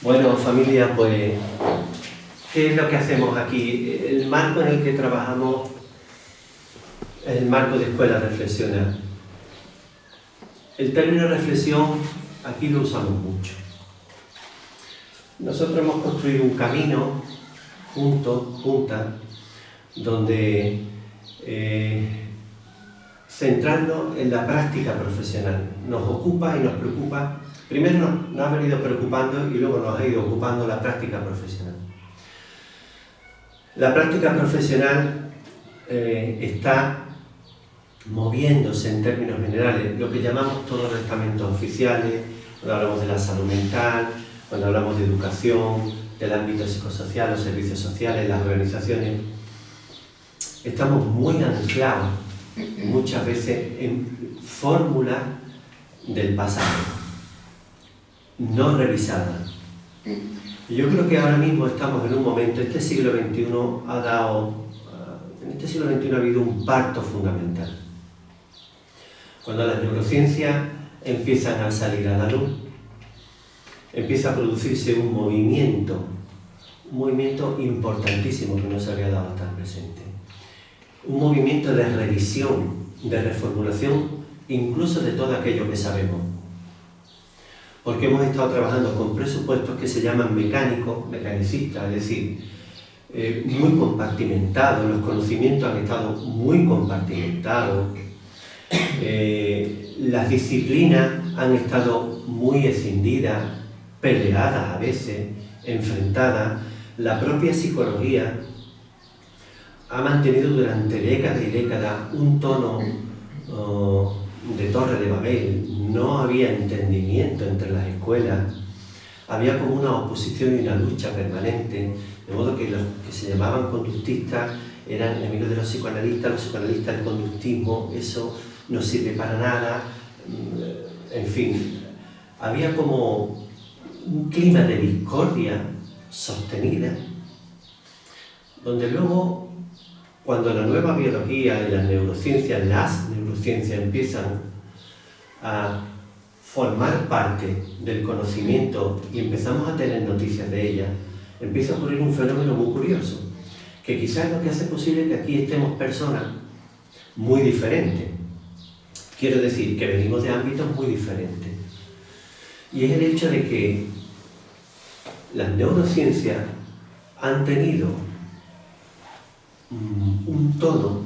Bueno, familia, pues, ¿qué es lo que hacemos aquí? El marco en el que trabajamos es el marco de Escuela Reflexiona. El término reflexión aquí lo usamos mucho. Nosotros hemos construido un camino juntas, donde centrarnos en la práctica profesional nos ocupa y nos preocupa. Primero nos ha venido preocupando y luego nos ha ido ocupando la práctica profesional. La práctica profesional está moviéndose en términos generales, lo que llamamos todos los estamentos oficiales, cuando hablamos de la salud mental, cuando hablamos de educación, del ámbito psicosocial, los servicios sociales, las organizaciones. Estamos muy anclados muchas veces en fórmulas del pasado, no revisadas. Y yo creo que ahora mismo estamos en un momento, en este siglo XXI ha habido un parto fundamental. Cuando las neurociencias empiezan a salir a la luz, empieza a producirse un movimiento importantísimo que no se había dado hasta el presente. Un movimiento de revisión, de reformulación, incluso de todo aquello que sabemos. Porque hemos estado trabajando con presupuestos que se llaman mecanicistas, es decir, muy compartimentados, los conocimientos han estado muy compartimentados, las disciplinas han estado muy escindidas, peleadas a veces, enfrentadas. La propia psicología ha mantenido durante décadas y décadas un tono de Torre de Babel. No había entendimiento entre las escuelas, había como una oposición y una lucha permanente, de modo que los que se llamaban conductistas eran enemigos de los psicoanalistas del conductismo, eso no sirve para nada, en fin, había como un clima de discordia sostenida, donde luego, cuando la nueva biología y las neurociencias empiezan a formar parte del conocimiento y empezamos a tener noticias de ellas, empieza a ocurrir un fenómeno muy curioso, que quizás es lo que hace posible que aquí estemos personas muy diferentes. Quiero decir, que venimos de ámbitos muy diferentes. Y es el hecho de que las neurociencias han tenido un tono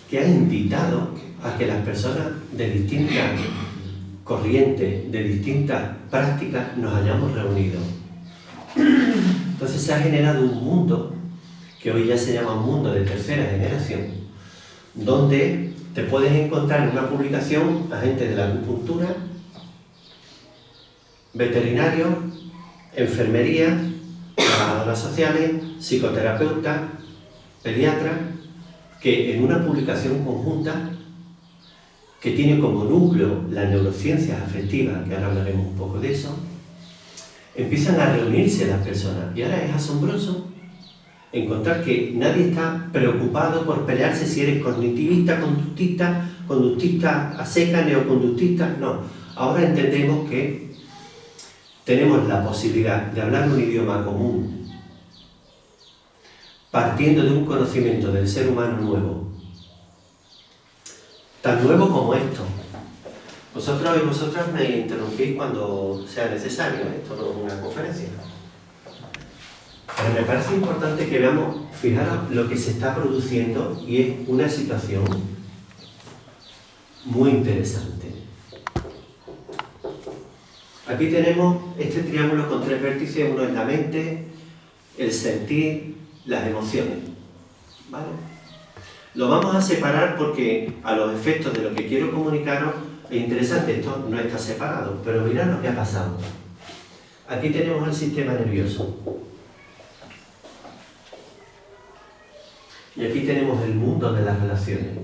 que ha invitado a que las personas de distintas corrientes, de distintas prácticas, nos hayamos reunido. Entonces se ha generado un mundo, que hoy ya se llama un mundo de tercera generación, donde te puedes encontrar en una publicación a gente de la acupuntura, veterinarios, enfermería, trabajadoras sociales, psicoterapeutas, pediatras, que en una publicación conjunta que tiene como núcleo las neurociencias afectivas, que ahora hablaremos un poco de eso, empiezan a reunirse las personas. Y ahora es asombroso encontrar que nadie está preocupado por pelearse si eres cognitivista, conductista a seca, neoconductista. No, ahora entendemos que tenemos la posibilidad de hablar un idioma común, partiendo de un conocimiento del ser humano nuevo, tan nuevo como esto. Vosotros y vosotras me interrumpís cuando sea necesario, esto no es una conferencia. Pero me parece importante que veamos, fijaros lo que se está produciendo, y es una situación muy interesante. Aquí tenemos este triángulo con tres vértices, uno es la mente, el sentir, las emociones, ¿vale? Lo vamos a separar porque a los efectos de lo que quiero comunicaros es interesante, esto no está separado, pero mirad lo que ha pasado. Aquí tenemos el sistema nervioso. Y aquí tenemos el mundo de las relaciones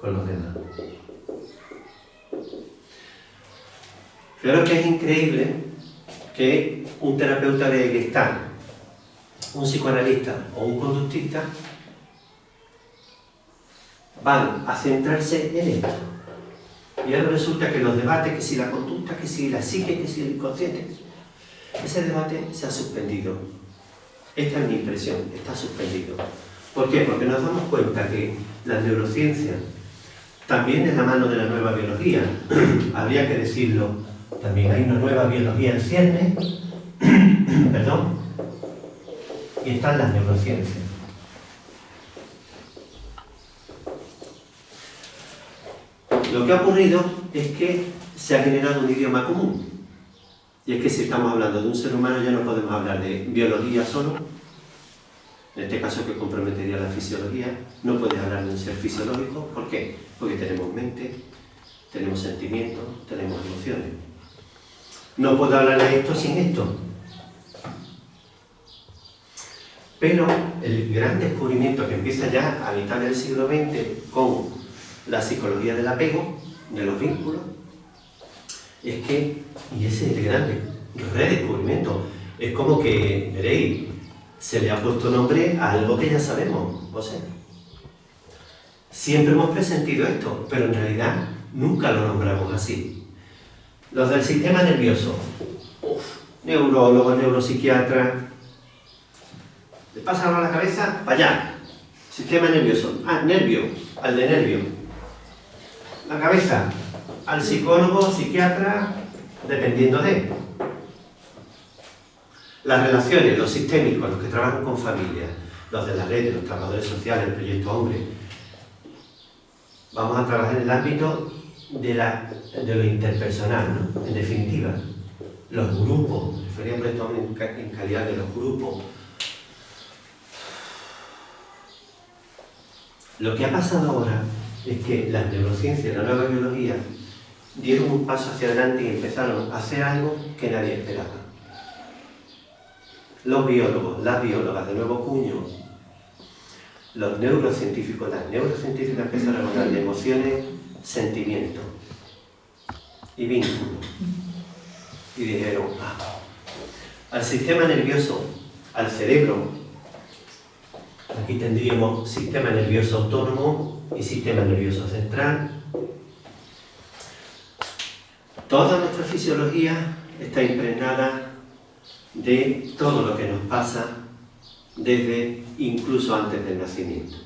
con los demás. Creo que es increíble que un terapeuta de Gestalt, un psicoanalista o un conductista van a centrarse en esto. Y ahora resulta que los debates, que si la conducta, que si la psique, que si el inconsciente, ese debate se ha suspendido. Esta es mi impresión, está suspendido. ¿Por qué? Porque nos damos cuenta que la neurociencia también es la mano de la nueva biología. Habría que decirlo, también hay una nueva biología en ciernes, perdón, y están las neurociencias. Lo que ha ocurrido es que se ha generado un idioma común. Y es que si estamos hablando de un ser humano ya no podemos hablar de biología solo, en este caso que comprometería la fisiología, no puedes hablar de un ser fisiológico. ¿Por qué? Porque tenemos mente, tenemos sentimientos, tenemos emociones. No puedo hablar de esto sin esto. Pero el gran descubrimiento que empieza ya a mitad del siglo XX con la psicología del apego, de los vínculos, es que, y ese es el gran redescubrimiento, es como que, veréis, se le ha puesto nombre a algo que ya sabemos, o sea, siempre hemos presentido esto, pero en realidad nunca lo nombramos así. Los del sistema nervioso, neurólogos, neuropsiquiatras, le pasa algo a la cabeza, para allá, sistema nervioso, nervio, al de nervio, la cabeza, al psicólogo, psiquiatra, dependiendo de las relaciones, los sistémicos, los que trabajan con familias, los de la red, los trabajadores sociales, el proyecto Hombre. Vamos a trabajar en el ámbito de lo interpersonal, ¿no? En definitiva, los grupos, referíamos a esto en calidad de los grupos. Lo que ha pasado ahora es que las neurociencias y la nueva biología dieron un paso hacia adelante y empezaron a hacer algo que nadie esperaba. Los biólogos, las biólogas de nuevo cuño, los neurocientíficos, las neurocientíficas empezaron a hablar de emociones, sentimientos y vínculos. Y dijeron, al sistema nervioso, al cerebro, aquí tendríamos sistema nervioso autónomo y sistema nervioso central. Toda nuestra fisiología está impregnada de todo lo que nos pasa desde incluso antes del nacimiento.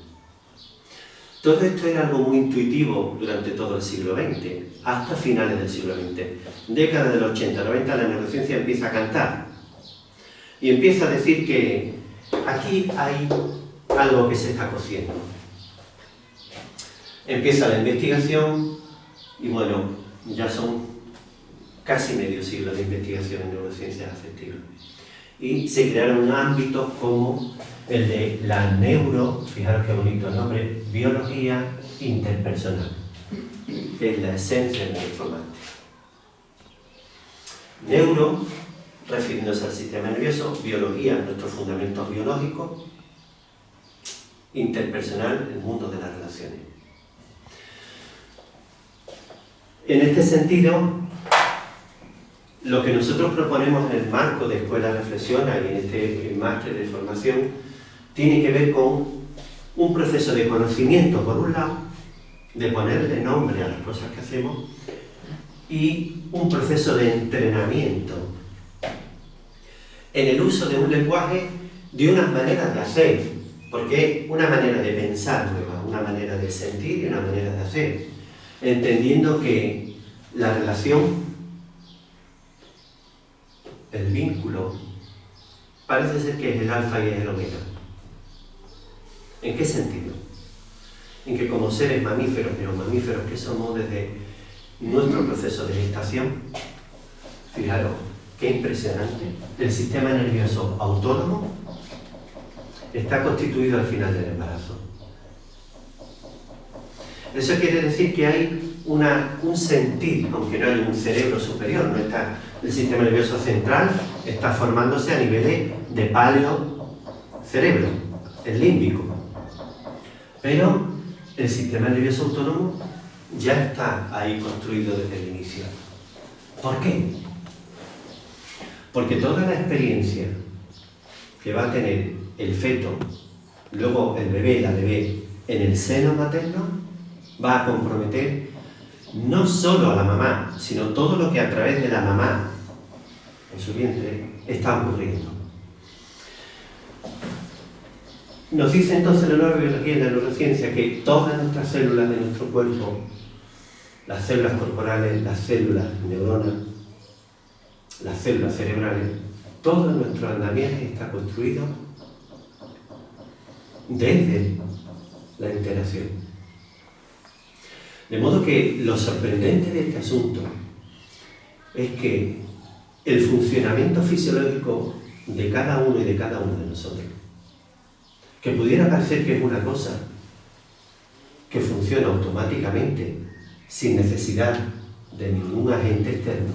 Todo esto era algo muy intuitivo durante todo el siglo XX, hasta finales del siglo XX. Década del 80, 90, la neurociencia empieza a cantar y empieza a decir que aquí hay algo que se está cociendo. Empieza la investigación y bueno, ya son casi medio siglo de investigación en neurociencias afectivas. Y se crearon ámbitos como el de la fijaros qué bonito el nombre, biología interpersonal, que es la esencia de la informática. Neuro, refiriéndose al sistema nervioso, biología, nuestros fundamentos biológicos, interpersonal, el mundo de las relaciones. En este sentido, lo que nosotros proponemos en el marco de Escuela Reflexiona y en este máster de formación tiene que ver con un proceso de conocimiento, por un lado, de ponerle nombre a las cosas que hacemos, y un proceso de entrenamiento en el uso de un lenguaje, de unas maneras de hacer, porque es una manera de pensar nueva, una manera de sentir y una manera de hacer, entendiendo que la relación, el vínculo, parece ser que es el alfa y es el omega. ¿En qué sentido? En que como seres mamíferos, pero mamíferos que somos desde nuestro proceso de gestación, fijaros, qué impresionante, el sistema nervioso autónomo está constituido al final del embarazo. Eso quiere decir que hay un sentir, aunque no hay un cerebro superior, no está el sistema nervioso central, está formándose a niveles de paleo cerebro, el límbico. Pero el sistema nervioso autónomo ya está ahí construido desde el inicio. ¿Por qué? Porque toda la experiencia que va a tener el feto, luego el bebé, la bebé, en el seno materno, va a comprometer no solo a la mamá, sino todo lo que a través de la mamá en su vientre, está ocurriendo. Nos dice entonces la nueva biología y la neurociencia que todas nuestras células de nuestro cuerpo, las células corporales, las células neuronas, las células cerebrales, todo nuestro andamiaje está construido desde la interacción. De modo que lo sorprendente de este asunto es que el funcionamiento fisiológico de cada uno y de cada uno de nosotros, que pudiera parecer que es una cosa que funciona automáticamente, sin necesidad de ningún agente externo,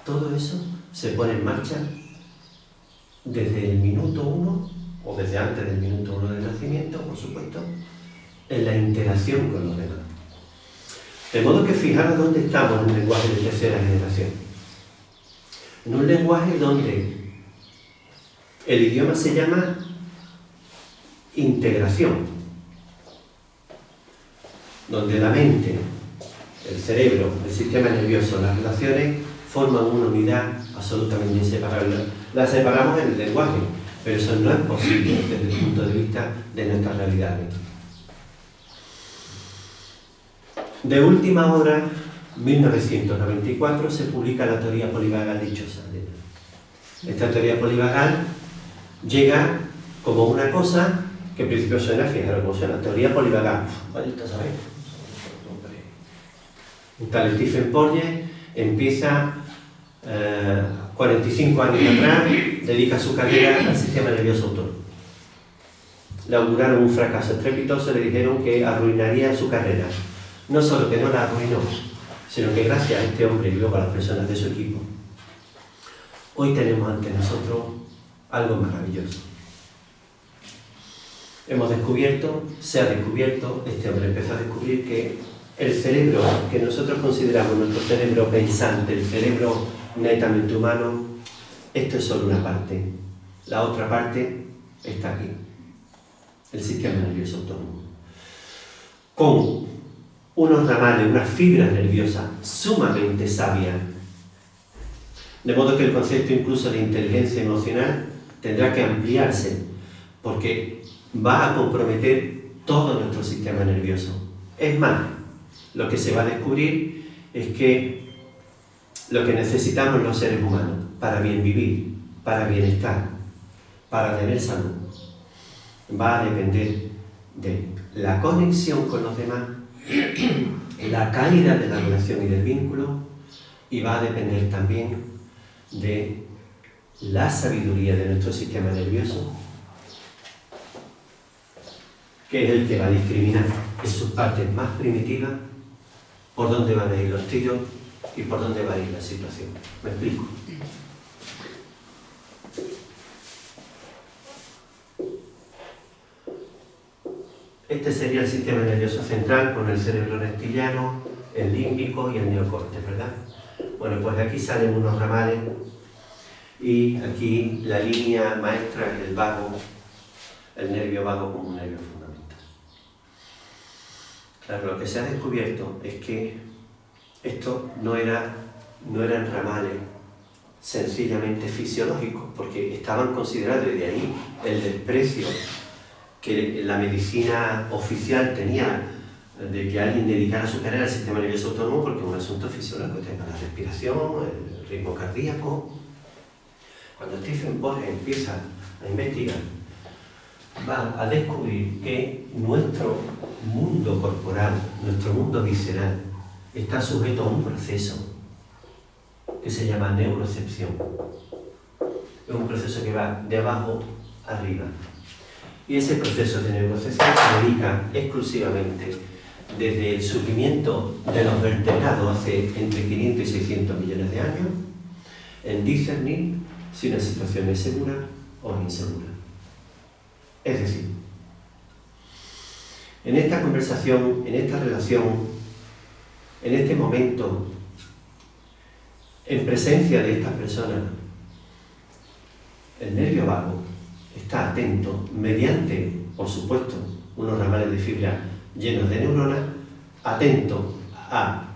todo eso se pone en marcha desde el minuto 1, o desde antes del minuto 1 del nacimiento, por supuesto, en la interacción con los demás. De modo que fijaros dónde estamos en el lenguaje de tercera generación. En un lenguaje donde el idioma se llama integración, donde la mente, el cerebro, el sistema nervioso, las relaciones forman una unidad absolutamente inseparable. La separamos en el lenguaje, pero eso no es posible desde el punto de vista de nuestras realidades. De última hora, 1994, se publica la teoría polivagal dichosa. Esta teoría polivagal llega como una cosa que en principio suena, fijaros cómo suena, teoría polivagal. Vaya, usted sabe. Un tal Stephen Porges empieza 45 años atrás, dedica su carrera al sistema nervioso autónomo. Le auguraron un fracaso estrepitoso, le dijeron que arruinaría su carrera. No solo que no la arruinó, sino que gracias a este hombre y luego a las personas de su equipo, hoy tenemos ante nosotros algo maravilloso. Hemos descubierto, se ha descubierto, este hombre empezó a descubrir que el cerebro que nosotros consideramos nuestro cerebro pensante, el cerebro netamente humano, esto es solo una parte. La otra parte está aquí, el sistema nervioso autónomo. Con unos ramales, unas fibras nerviosas sumamente sabias. De modo que el concepto incluso de inteligencia emocional tendrá que ampliarse, porque va a comprometer todo nuestro sistema nervioso. Es más, lo que se va a descubrir es que lo que necesitamos los seres humanos para bien vivir, para bienestar, para tener salud, va a depender de la conexión con los demás, la calidad de la relación y del vínculo, y va a depender también de la sabiduría de nuestro sistema nervioso, que es el que va a discriminar en sus partes más primitivas por dónde van a ir los tiros y por dónde va a ir la situación. ¿Me explico? Este sería el sistema nervioso central con el cerebro reptiliano, el límbico y el neocorte, ¿verdad? Bueno, pues aquí salen unos ramales y aquí la línea maestra es el vago, el nervio vago como un nervio fundamental. Claro, lo que se ha descubierto es que esto no eran ramales sencillamente fisiológicos, porque estaban considerados, y de ahí el desprecio que la medicina oficial tenía de que alguien dedicara su carrera al sistema nervioso autónomo, porque es un asunto fisiológico, tema la respiración, el ritmo cardíaco. Cuando Stephen Porges empieza a investigar, va a descubrir que nuestro mundo corporal, nuestro mundo visceral, está sujeto a un proceso que se llama neurocepción. Es un proceso que va de abajo arriba. Y ese proceso de neurocepción se dedica exclusivamente desde el surgimiento de los vertebrados hace entre 500 y 600 millones de años en discernir si una situación es segura o insegura. Es decir, en esta conversación, en esta relación, en este momento, en presencia de estas personas, el nervio vago está atento mediante, por supuesto, unos ramales de fibra llenos de neuronas, atento a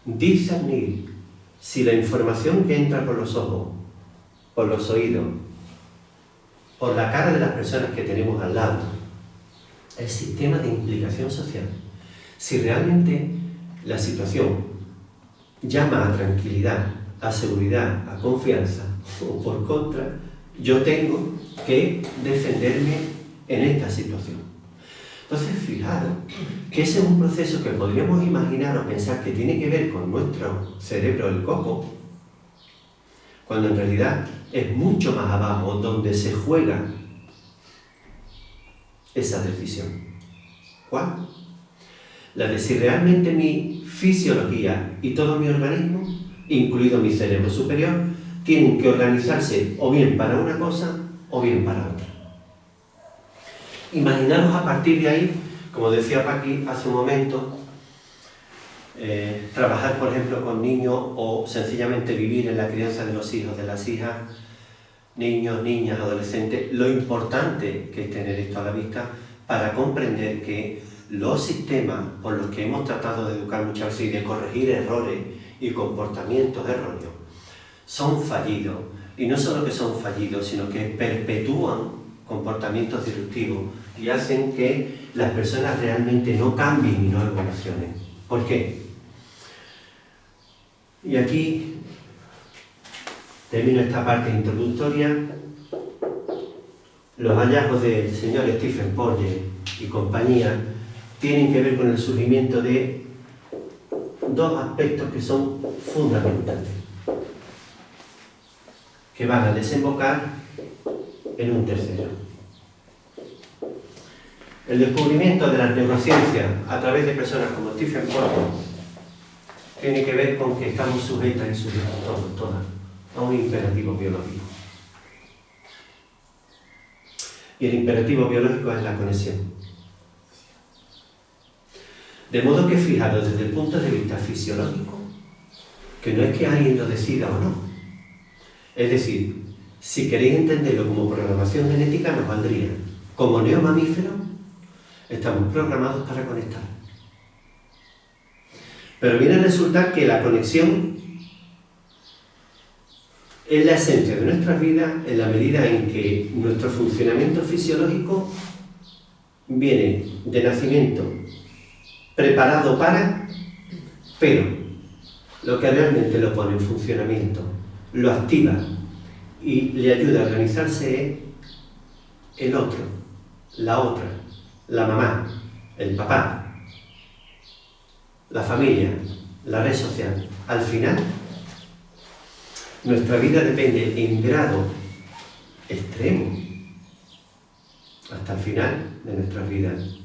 discernir Si la información que entra por los ojos, por los oídos, por la cara de las personas que tenemos al lado, el sistema de implicación social, si realmente la situación llama a tranquilidad, a seguridad, a confianza, o por contra, yo tengo que defenderme en esta situación. Entonces, fijaros que ese es un proceso que podríamos imaginar o pensar que tiene que ver con nuestro cerebro, el coco, cuando en realidad es mucho más abajo donde se juega esa decisión. ¿Cuál? La de si realmente mi fisiología y todo mi organismo, incluido mi cerebro superior, tienen que organizarse o bien para una cosa o bien para otra. Imaginaros a partir de ahí, como decía Paqui hace un momento, trabajar, por ejemplo, con niños o sencillamente vivir en la crianza de los hijos, de las hijas, niños, niñas, adolescentes, lo importante que es tener esto a la vista para comprender que los sistemas por los que hemos tratado de educar muchas veces y de corregir errores y comportamientos erróneos son fallidos. Y no solo que son fallidos, sino que perpetúan comportamientos disruptivos y hacen que las personas realmente no cambien y no evolucionen. ¿Por qué? Y aquí termino esta parte introductoria. Los hallazgos del señor Stephen Porges y compañía tienen que ver con el surgimiento de dos aspectos que son fundamentales, que van a desembocar en un tercero. El descubrimiento de las neurociencias a través de personas como Stephen Porges tiene que ver con que estamos sujetas y sujetos todas a un imperativo biológico. Y el imperativo biológico es la conexión. De modo que fijaros desde el punto de vista fisiológico, que no es que alguien lo decida o no. Es decir, si queréis entenderlo como programación genética, nos valdría. Como neomamíferos, estamos programados para conectar. Pero viene a resultar que la conexión es la esencia de nuestras vidas en la medida en que nuestro funcionamiento fisiológico viene de nacimiento preparado para, pero lo que realmente lo pone en funcionamiento, lo activa y le ayuda a organizarse es el otro, la otra, la mamá, el papá, la familia, la red social. Al final, nuestra vida depende en grado extremo, hasta el final de nuestras vidas,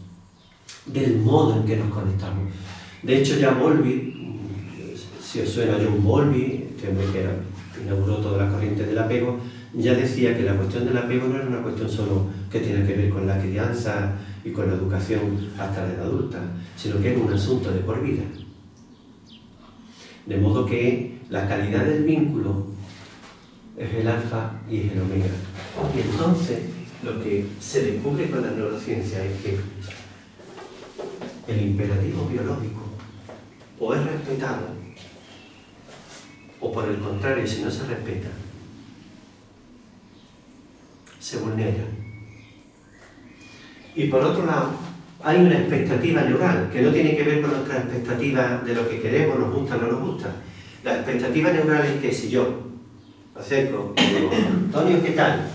del modo en que nos conectamos. De hecho, ya Bowlby, si os suena John Bowlby, este hombre que inauguró toda la corriente del apego, ya decía que la cuestión del apego no era una cuestión solo que tiene que ver con la crianza y con la educación hasta la edad adulta, sino que es un asunto de por vida. De modo que la calidad del vínculo es el alfa y es el omega. Y entonces lo que se descubre con la neurociencia es que el imperativo biológico o es respetado o por el contrario, si no se respeta, se vulnera. Y por otro lado, hay una expectativa neural que no tiene que ver con nuestra expectativa de lo que queremos, nos gusta o no nos gusta. La expectativa neural es que si yo me acerco y digo, Antonio, ¿qué tal?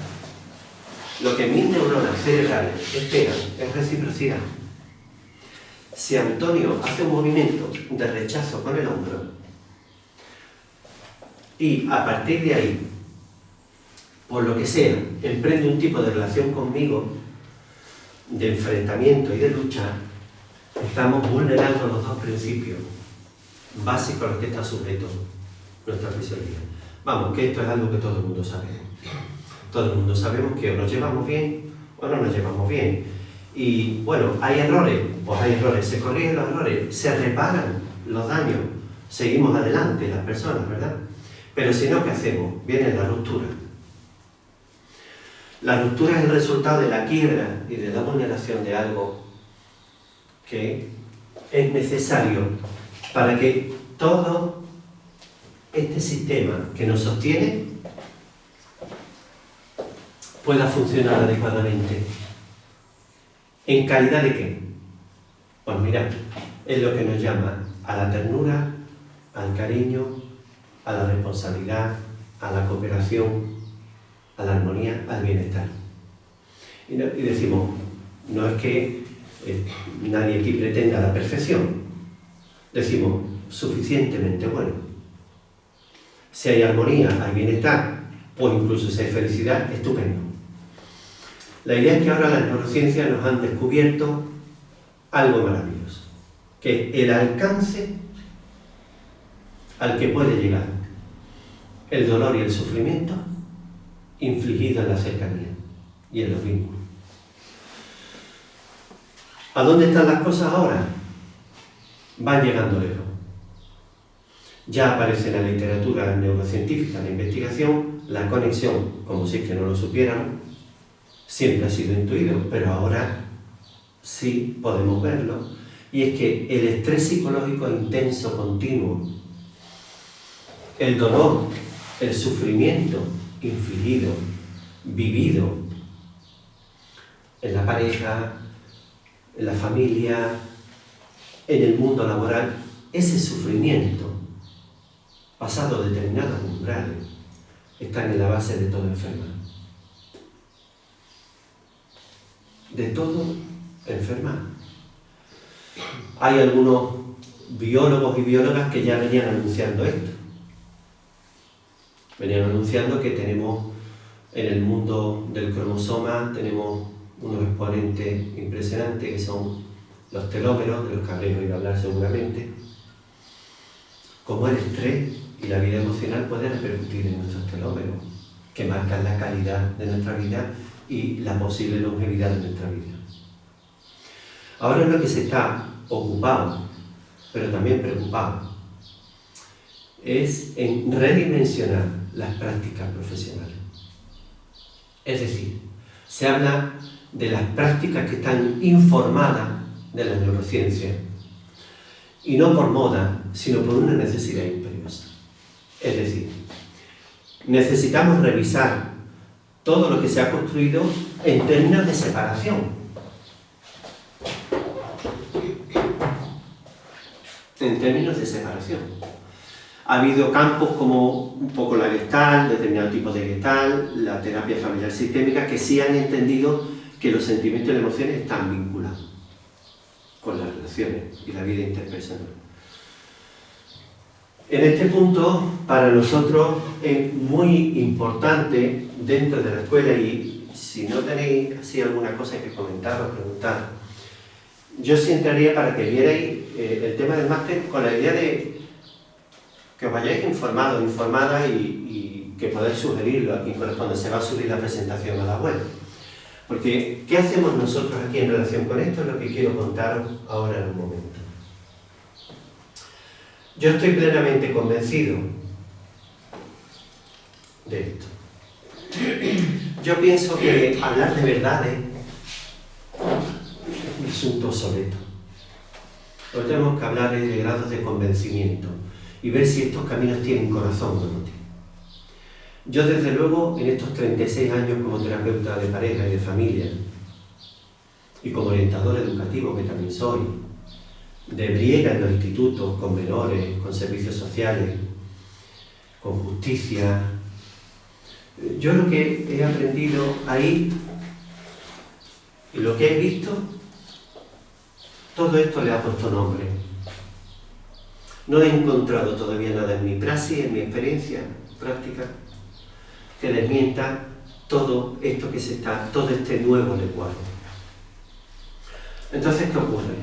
Lo que mis neuronas cerebrales esperan es reciprocidad. Si Antonio hace un movimiento de rechazo con el hombro y a partir de ahí, por lo que sea, emprende un tipo de relación conmigo, de enfrentamiento y de lucha, estamos vulnerando los dos principios básicos a los que está sujeto nuestra fisiología. Vamos, que esto es algo que todo el mundo sabe. Todo el mundo sabemos que o nos llevamos bien o no nos llevamos bien. Y bueno, ¿hay errores? Pues hay errores. Se corrigen los errores, se reparan los daños, seguimos adelante las personas, ¿verdad? Pero si no, ¿qué hacemos? Viene la ruptura. La ruptura es el resultado de la quiebra y de la vulneración de algo que es necesario para que todo este sistema que nos sostiene pueda funcionar adecuadamente. ¿En calidad de qué? Pues mirad, es lo que nos llama a la ternura, al cariño, a la responsabilidad, a la cooperación, a la armonía, al bienestar. Y decimos, no es que nadie aquí pretenda la perfección, decimos suficientemente bueno. Si hay armonía, hay bienestar, o incluso si hay felicidad, estupendo. La idea es que ahora las neurociencias nos han descubierto algo maravilloso, que es el alcance al que puede llegar el dolor y el sufrimiento infligido en la cercanía y en los vínculos. ¿A dónde están las cosas ahora? Van llegando lejos. Ya aparece en la literatura neurocientífica, en la investigación, la conexión, como si es que no lo supiéramos, siempre ha sido intuido, pero ahora sí podemos verlo, y es que el estrés psicológico intenso, continuo, el dolor, el sufrimiento infligido, vivido en la pareja, en la familia, en el mundo laboral, ese sufrimiento, pasado determinados umbrales, están en la base de toda enfermedad. De todo enfermedad. Hay algunos biólogos y biólogas que ya venían anunciando esto. Venían anunciando que tenemos en el mundo del cromosoma, tenemos unos exponentes impresionantes que son los telómeros, de los que habréis oído hablar seguramente, cómo el estrés y la vida emocional pueden repercutir en nuestros telómeros, que marcan la calidad de nuestra vida y la posible longevidad de nuestra vida. Ahora es lo que se está ocupado, pero también preocupado, es en redimensionar las prácticas profesionales. Es decir, se habla de las prácticas que están informadas de la neurociencia, y no por moda, sino por una necesidad imperiosa. Es decir, necesitamos revisar todo lo que se ha construido en términos de separación. En términos de separación. Ha habido campos como un poco la Gestalt, determinados tipos de Gestalt, la terapia familiar sistémica, que sí han entendido que los sentimientos y las emociones están vinculados con las relaciones y la vida interpersonal. En este punto, para nosotros es muy importante dentro de la escuela, y si no tenéis así alguna cosa que comentar o preguntar, yo sí entraría para que vierais el tema del máster con la idea de que os vayáis informados, informadas y que podáis sugerirlo aquí cuando se va a subir la presentación a la web. Porque, ¿qué hacemos nosotros aquí en relación con esto? Es lo que quiero contaros ahora en un momento. Yo estoy plenamente convencido de esto. Yo pienso que hablar de verdades es un asunto obsoleto. Lo que tenemos que hablar es de grados de convencimiento y ver si estos caminos tienen corazón o no tienen. Yo, desde luego, en estos 36 años como terapeuta de pareja y de familia, y como orientador educativo que también soy, de briega en los institutos, con menores, con servicios sociales, con justicia, yo lo que he aprendido ahí y lo que he visto, todo esto le ha puesto nombre. No he encontrado todavía nada en mi praxis, en mi experiencia práctica, que desmienta todo esto todo este nuevo lenguaje. Entonces, ¿qué ocurre?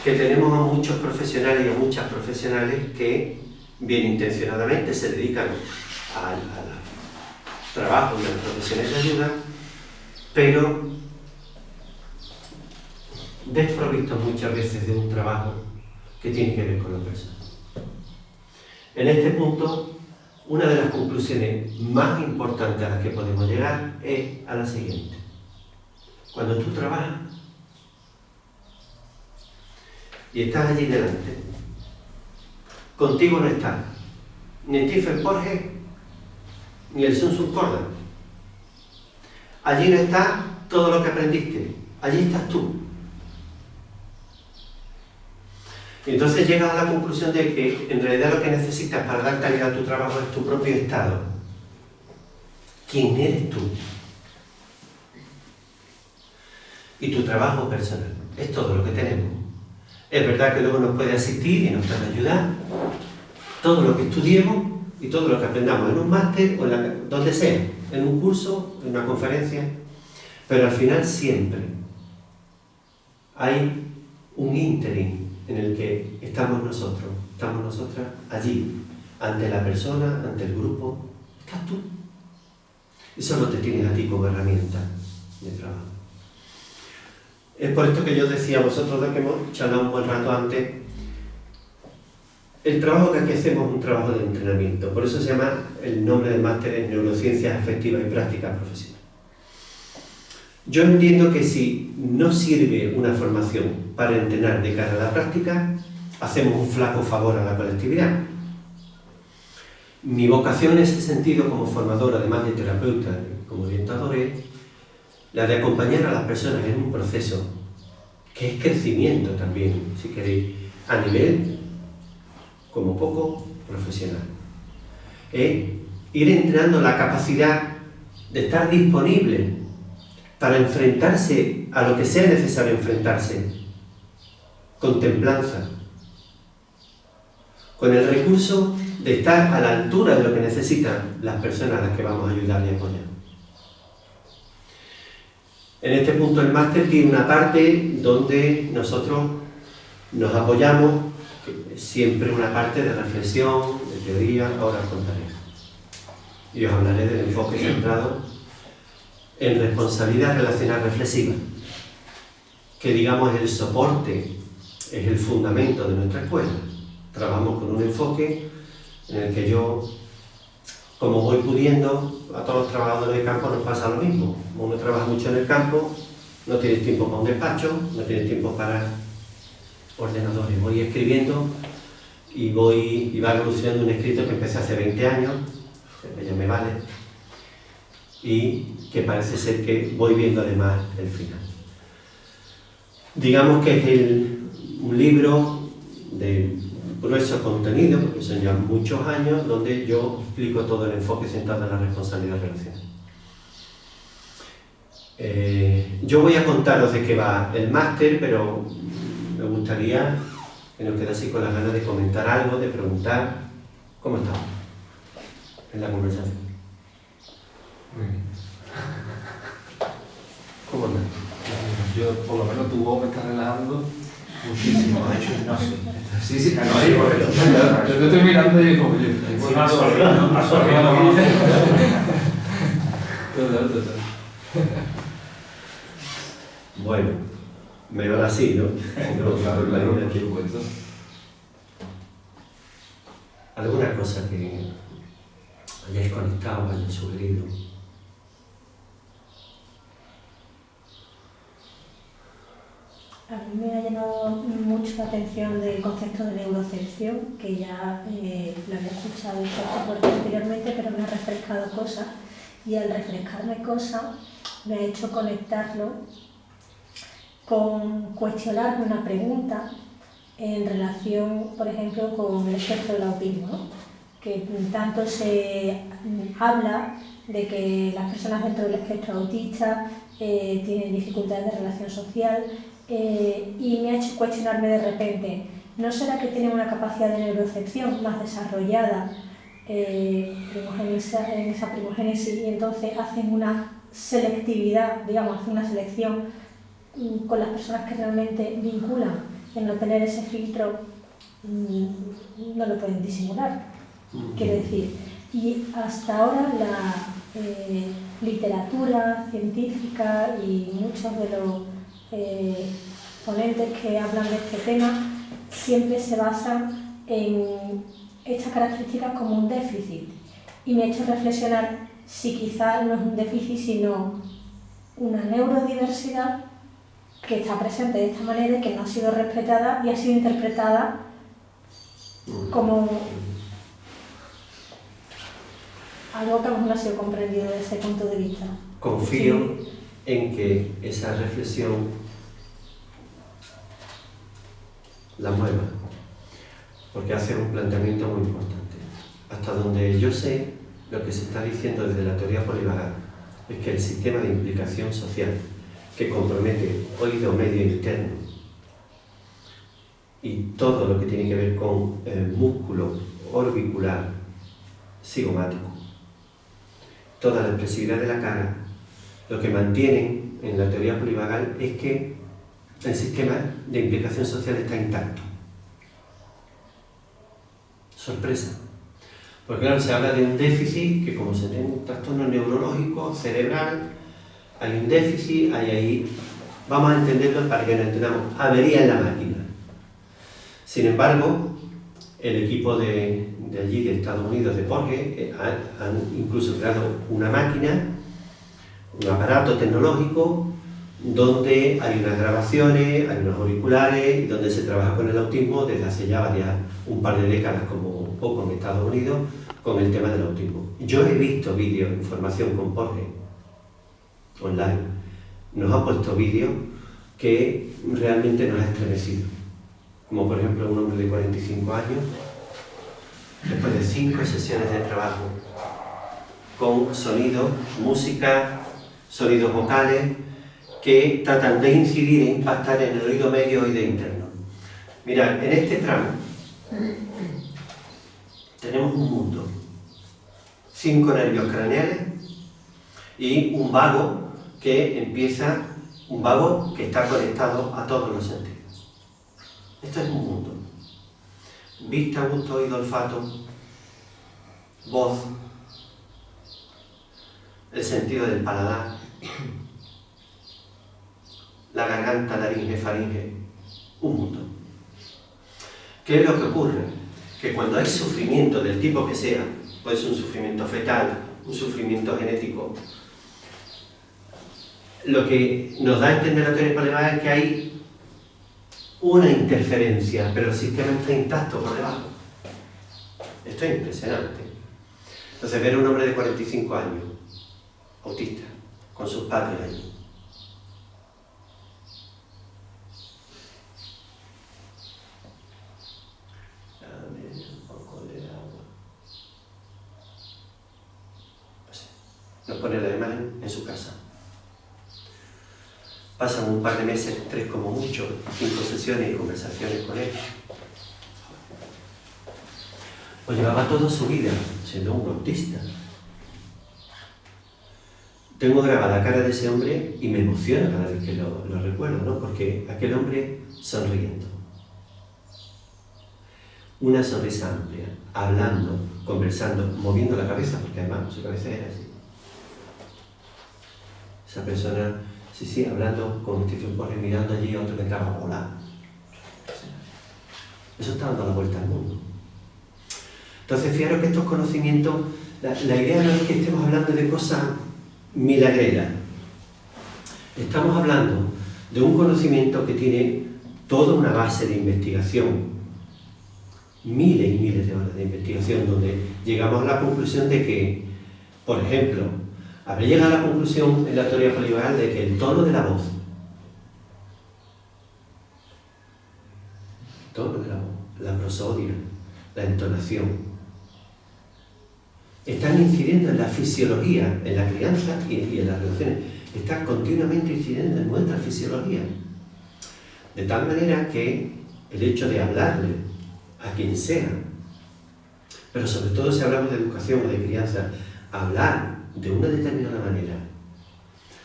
Que tenemos a muchos profesionales y a muchas profesionales que bien intencionadamente se dedican al trabajo de las profesiones de ayuda, pero desprovistos muchas veces de un trabajo que tiene que ver con la persona. En este punto, una de las conclusiones más importantes a las que podemos llegar es a la siguiente. Cuando tú trabajas y estás allí delante, contigo no estás ni Stephen Porges, ni el Sun Tzu Corda. Allí no está todo lo que aprendiste, allí estás tú. Y entonces llegas a la conclusión de que en realidad lo que necesitas para dar calidad a tu trabajo es tu propio estado. ¿Quién eres tú? Y tu trabajo personal. Es todo lo que tenemos. Es verdad que luego nos puede asistir y nos puede ayudar. Todo lo que estudiemos y todo lo que aprendamos en un máster o donde sea, en un curso, en una conferencia. Pero al final siempre hay un ínterin en el que estamos nosotras allí, ante la persona, ante el grupo, estás tú. Y solo te tienes a ti como herramienta de trabajo. Es por esto que yo decía a vosotros dos que hemos charlado un buen rato antes, el trabajo que aquí hacemos es un trabajo de entrenamiento, por eso se llama el nombre del máster en Neurociencias Afectivas y Prácticas Profesionales. Yo entiendo que si no sirve una formación para entrenar de cara a la práctica, hacemos un flaco favor a la colectividad. Mi vocación en ese sentido como formador, además de terapeuta y como orientador, es la de acompañar a las personas en un proceso que es crecimiento también, si queréis, a nivel, como poco, profesional. Es ir entrenando la capacidad de estar disponible para enfrentarse a lo que sea necesario enfrentarse, con templanza, con el recurso de estar a la altura de lo que necesitan las personas a las que vamos a ayudar y apoyar. En este punto el máster tiene una parte donde nosotros nos apoyamos, siempre una parte de reflexión, de teoría, ahora os contaré. Y os hablaré del enfoque centrado en responsabilidad relacional reflexiva, que digamos es el soporte, es el fundamento de nuestra escuela. Trabajamos con un enfoque en el que yo, como voy pudiendo, a todos los trabajadores de campo nos pasa lo mismo. Uno trabaja mucho en el campo, no tienes tiempo para un despacho, no tienes tiempo para ordenadores. Voy escribiendo y va evolucionando un escrito que empecé hace 20 años, que ya me vale, y que parece ser que voy viendo además el final. Digamos que es un libro de grueso contenido, porque son ya muchos años, donde yo explico todo el enfoque centrado en la responsabilidad relacional. Yo voy a contaros de qué va el máster, pero me gustaría que nos quedase con las ganas de comentar algo, de preguntar cómo estamos en la conversación. Muy bien. ¿Cómo andas? Yo, por lo menos, tu voz me está relajando muchísimo. ¿Has hecho gimnasio? Sí, no, sí, porque yo estoy mirando y digo, oye, absorbiendo. Total. Bueno, mejor así, ¿no? Claro, por supuesto. ¿Alguna cosa que hayáis conectado, hayáis sugerido? A mí me ha llamado mucho la atención del concepto de neurocepción, que ya lo había escuchado anteriormente, pero me ha refrescado cosas, y al refrescarme cosas me ha hecho conectarlo con cuestionarme una pregunta en relación, por ejemplo, con el espectro del autismo, ¿no? Que tanto se habla de que las personas dentro del espectro autista tienen dificultades de relación social, y me ha hecho cuestionarme de repente, ¿no será que tienen una capacidad de neurocepción más desarrollada en esa primogénesis, y entonces hacen una selectividad, digamos, hacen una selección con las personas que realmente vinculan, en no tener ese filtro no lo pueden disimular? Quiero decir, y hasta ahora la literatura científica y muchos de los ponentes que hablan de este tema siempre se basan en estas características como un déficit, y me ha hecho reflexionar si quizás no es un déficit sino una neurodiversidad que está presente de esta manera y que no ha sido respetada y ha sido interpretada como algo que a lo mejor no ha sido comprendido desde ese punto de vista. Confío en que esa reflexión la mueva, porque hace un planteamiento muy importante. Hasta donde yo sé, lo que se está diciendo desde la teoría polivagal es que el sistema de implicación social que compromete oído medio interno y todo lo que tiene que ver con el músculo orbicular cigomático, toda la expresividad de la cara, lo que mantienen en la teoría polivagal es que el sistema de implicación social está intacto. Sorpresa. Porque claro, se habla de un déficit que, como se tiene un trastorno neurológico, cerebral, hay un déficit, hay ahí, vamos a entenderlo para que nos entendamos, avería en la máquina. Sin embargo, el equipo de allí, de Estados Unidos, de Porges, han incluso creado una máquina, un aparato tecnológico, donde hay unas grabaciones, hay unos auriculares, y donde se trabaja con el autismo desde hace ya un par de décadas, como poco en Estados Unidos, con el tema del autismo. Yo he visto vídeos, información con Porges, online. Nos ha puesto vídeos que realmente nos ha estremecido. Como por ejemplo un hombre de 45 años, después de 5 sesiones de trabajo, con sonidos, música, sonidos vocales, que tratan de incidir e impactar en el oído medio y oído interno. Mirad, en este tramo tenemos un mundo, 5 nervios craneales y un vago que está conectado a todos los sentidos. Esto es un mundo. Vista, gusto, oído, olfato, voz, el sentido del paladar, la garganta, laringe, faringe, un mundo. ¿Qué es lo que ocurre? Que cuando hay sufrimiento del tipo que sea, puede ser un sufrimiento fetal, un sufrimiento genético, lo que nos da a entender la teoría polivagal es que hay una interferencia, pero el sistema está intacto por debajo. Esto es impresionante. Entonces, ver a un hombre de 45 años, autista, con sus padres allí, nos pone la imagen en su casa. Pasan un par de meses, 3 como mucho, 5 sesiones y conversaciones con él. Pues llevaba toda su vida siendo un autista. Tengo grabada la cara de ese hombre y me emociona cada vez que lo recuerdo, ¿no? Porque aquel hombre sonriendo. Una sonrisa amplia, hablando, conversando, moviendo la cabeza, porque además su cabeza era así. Esa persona, sí, hablando con Stephen Porges, mirando allí a otro que entraba a volar. Eso está dando la vuelta al mundo. Entonces, fijaros que estos conocimientos, la idea no es que estemos hablando de cosas milagreras. Estamos hablando de un conocimiento que tiene toda una base de investigación, miles y miles de horas de investigación, donde llegamos a la conclusión de que, por ejemplo, habré llegado a la conclusión en la teoría polivagal de que el tono de la voz, la prosodia, la entonación, están incidiendo en la fisiología, en la crianza y en las relaciones. Están continuamente incidiendo en nuestra fisiología. De tal manera que el hecho de hablarle a quien sea, pero sobre todo si hablamos de educación o de crianza, hablar de una determinada manera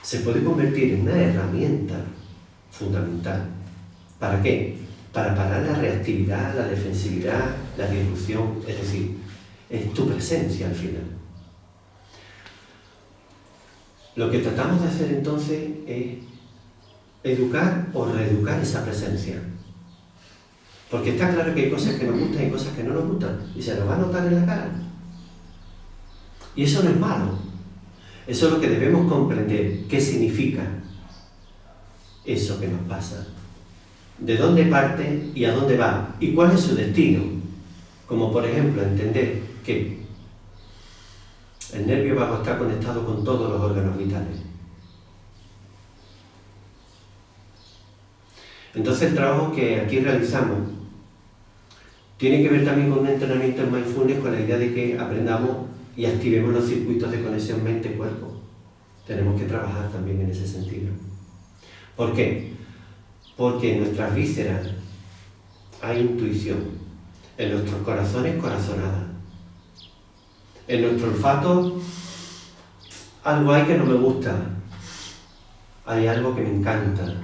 se puede convertir en una herramienta fundamental. ¿Para qué? Para parar la reactividad, la defensividad, la disrupción, es decir, es tu presencia al final. Lo que tratamos de hacer entonces es educar o reeducar esa presencia. Porque está claro que hay cosas que nos gustan y cosas que no nos gustan, y se nos va a notar en la cara. Y eso no es malo. Eso es lo que debemos comprender. ¿Qué significa eso que nos pasa? ¿De dónde parte y a dónde va? ¿Y cuál es su destino? Como por ejemplo entender que El nervio vago está conectado con todos los órganos vitales. Entonces el trabajo que aquí realizamos tiene que ver también con un entrenamiento en mindfulness, con la idea de que aprendamos y activemos los circuitos de conexión mente-cuerpo. Tenemos que trabajar también en ese sentido. ¿Por qué? Porque en nuestras vísceras hay intuición, en nuestros corazones corazonada, en nuestro olfato algo hay que no me gusta, hay algo que me encanta,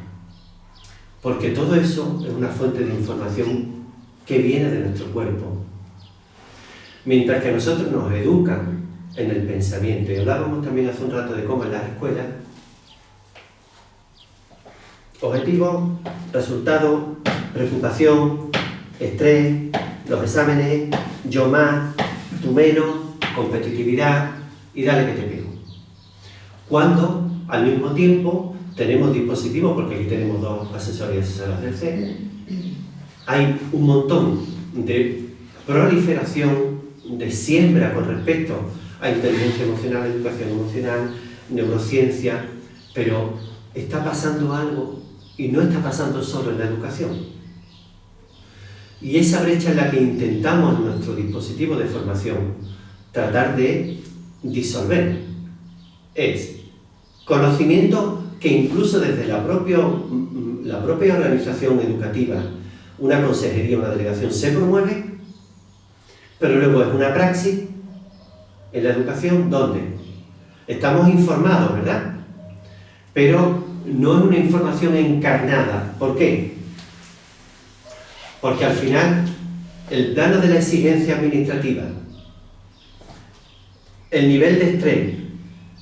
porque todo eso es una fuente de información que viene de nuestro cuerpo. Mientras que a nosotros nos educan en el pensamiento, y hablábamos también hace un rato de cómo en las escuelas, objetivo, resultado, preocupación, estrés, los exámenes, yo más, tú menos, competitividad y dale que te pego. Cuando al mismo tiempo tenemos dispositivos, porque aquí tenemos dos asesores y asesoras del C, hay un montón de proliferación, de siembra con respecto a inteligencia emocional, educación emocional, neurociencia, pero está pasando algo y no está pasando solo en la educación. Y esa brecha es la que intentamos en nuestro dispositivo de formación tratar de disolver. Es conocimiento que incluso desde la propia organización educativa, una consejería, una delegación se promueve, pero luego es una praxis en la educación donde estamos informados, ¿verdad? Pero no es una información encarnada. ¿Por qué? Porque al final el plano de la exigencia administrativa, el nivel de estrés,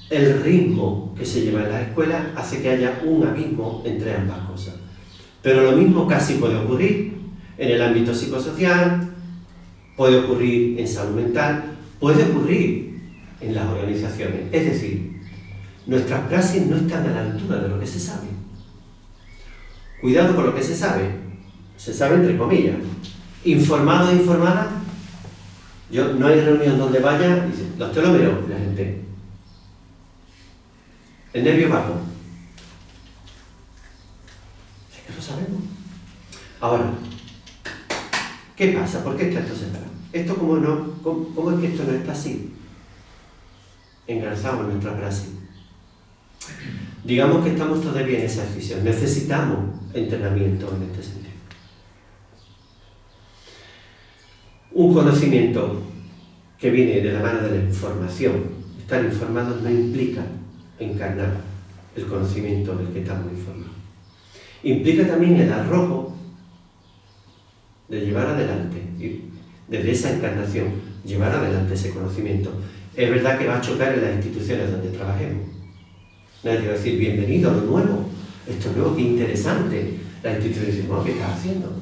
el ritmo que se lleva en las escuelas hace que haya un abismo entre ambas cosas. Pero lo mismo casi puede ocurrir en el ámbito psicosocial, puede ocurrir en salud mental, puede ocurrir en las organizaciones. Es decir, nuestras praxis no están a la altura de lo que se sabe. Cuidado con lo que se sabe entre comillas. Informado o informada, yo no hay reunión donde vaya, dice, los telómeros, la gente. El nervio vago. Es que lo sabemos. Ahora, ¿qué pasa? ¿Por qué está esto separado? ¿Esto cómo es que esto no está así? Engarzamos nuestra praxis. Digamos que estamos todavía en esa decisión. Necesitamos entrenamiento en este sentido. Un conocimiento que viene de la mano de la información. Estar informado no implica encarnar el conocimiento del que estamos informados. Implica también el arrojo de llevar adelante, y desde esa encarnación, llevar adelante ese conocimiento. Es verdad que va a chocar en las instituciones donde trabajemos. Nadie va a decir, bienvenido a lo nuevo, esto nuevo, qué interesante. La institución dice, no, ¿qué estás haciendo?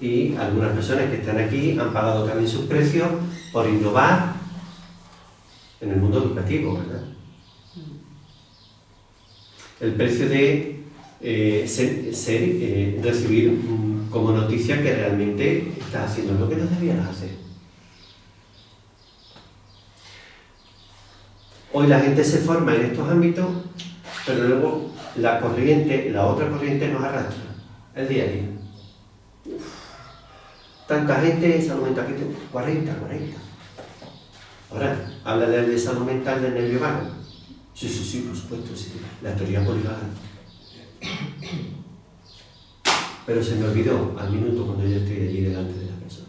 Y algunas personas que están aquí han pagado también sus precios por innovar en el mundo educativo, ¿verdad? El precio de recibir como noticia que realmente estás haciendo lo que no debías hacer. Hoy la gente se forma en estos ámbitos, pero luego la otra corriente nos arrastra, el día a día. Tanta gente, salud mental, 40. Ahora, habla de salud mental del nervio vago. Sí, por supuesto, sí. La teoría polivagal. Pero se me olvidó al minuto cuando yo estoy allí delante de la persona.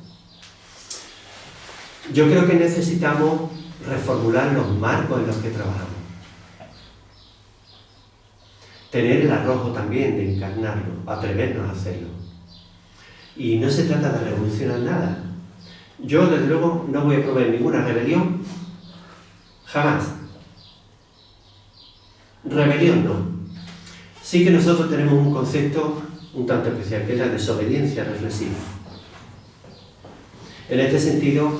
Yo creo que necesitamos reformular los marcos en los que trabajamos. Tener el arrojo también de encarnarlo, atrevernos a hacerlo. Y no se trata de revolucionar nada. Yo, desde luego, no voy a promover ninguna rebelión, jamás. Rebelión no. Sí que nosotros tenemos un concepto un tanto especial, que es la desobediencia reflexiva. En este sentido,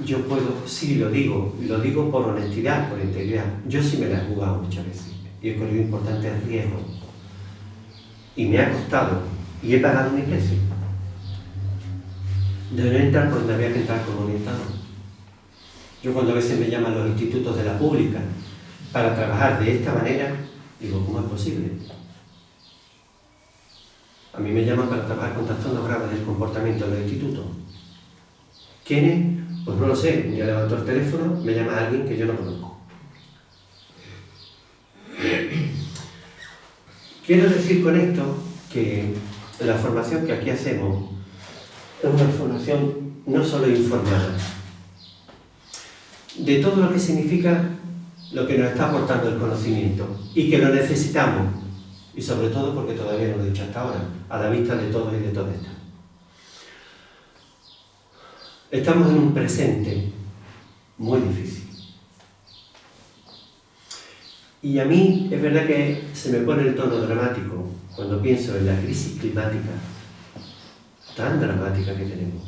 yo puedo, sí lo digo por honestidad, por integridad. Yo sí me la he jugado muchas veces y he corrido importantes riesgos. Y me ha costado y he pagado mi precio. de no entrar por donde había que entrar como orientado. Yo cuando a veces me llaman los institutos de la pública para trabajar de esta manera, digo, ¿cómo es posible? A mí me llaman para trabajar con trastornos graves del comportamiento en los institutos. ¿Quiénes? Pues no lo sé. Un día levanto el teléfono, me llama alguien que yo no conozco. Quiero decir con esto que la formación que aquí hacemos es una formación no solo informada, de todo lo que significa lo que nos está aportando el conocimiento y que lo necesitamos, y sobre todo porque todavía no lo he dicho hasta ahora, a la vista de todos y de todas estas. Estamos en un presente muy difícil. Y a mí es verdad que se me pone el tono dramático cuando pienso en la crisis climática tan dramática que tenemos.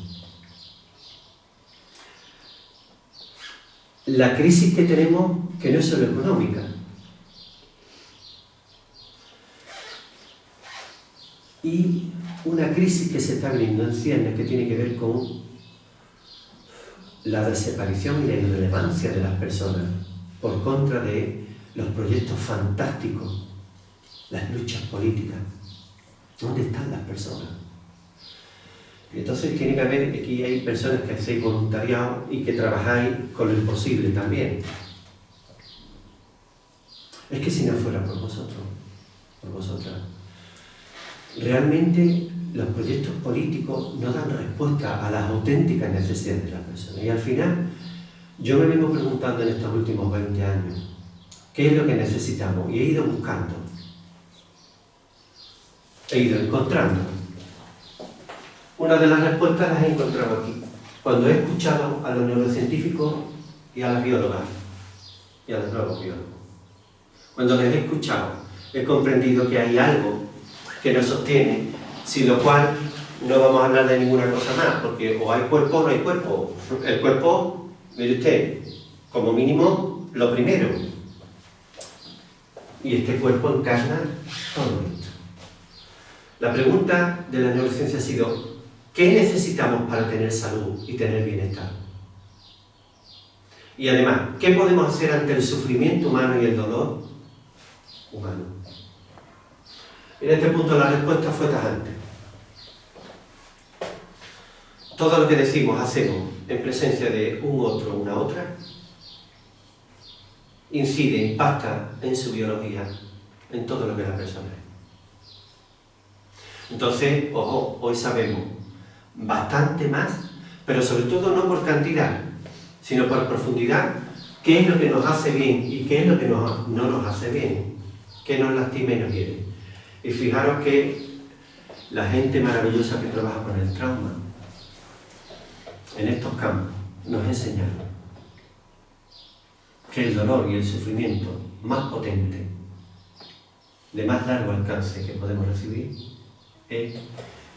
La crisis que tenemos, que no es solo económica, y una crisis que se está abriendo en ciernes que tiene que ver con la desaparición y la irrelevancia de las personas por contra de los proyectos fantásticos, las luchas políticas. ¿Dónde están las personas? Y entonces tiene que haber, aquí hay personas que hacéis voluntariado y que trabajáis con lo imposible también. Es que si no fuera por vosotros, por vosotras, realmente los proyectos políticos no dan respuesta a las auténticas necesidades de las personas. Y al final, yo me vengo preguntando en estos últimos 20 años, ¿qué es lo que necesitamos? Y he ido buscando, he ido encontrando. Una de las respuestas las he encontrado aquí, cuando he escuchado a los neurocientíficos y a las biólogas, y a los nuevos biólogos. Cuando les he escuchado, he comprendido que hay algo que nos sostiene, sin lo cual no vamos a hablar de ninguna cosa más, porque o hay cuerpo o no hay cuerpo. El cuerpo, mire usted, como mínimo, lo primero. Y este cuerpo encarna todo esto. La pregunta de la neurociencia ha sido, ¿qué necesitamos para tener salud y tener bienestar? Y además, ¿qué podemos hacer ante el sufrimiento humano y el dolor humano? En este punto la respuesta fue tajante. Todo lo que decimos, hacemos en presencia de un otro o una otra, incide, impacta en su biología, en todo lo que la persona es. Entonces, ojo, hoy sabemos bastante más, pero sobre todo no por cantidad, sino por profundidad, qué es lo que nos hace bien y qué es lo que no nos hace bien, qué nos lastima y nos hiere. Y fijaros que la gente maravillosa que trabaja con el trauma, en estos campos, nos enseñaron que el dolor y el sufrimiento más potente, de más largo alcance que podemos recibir, es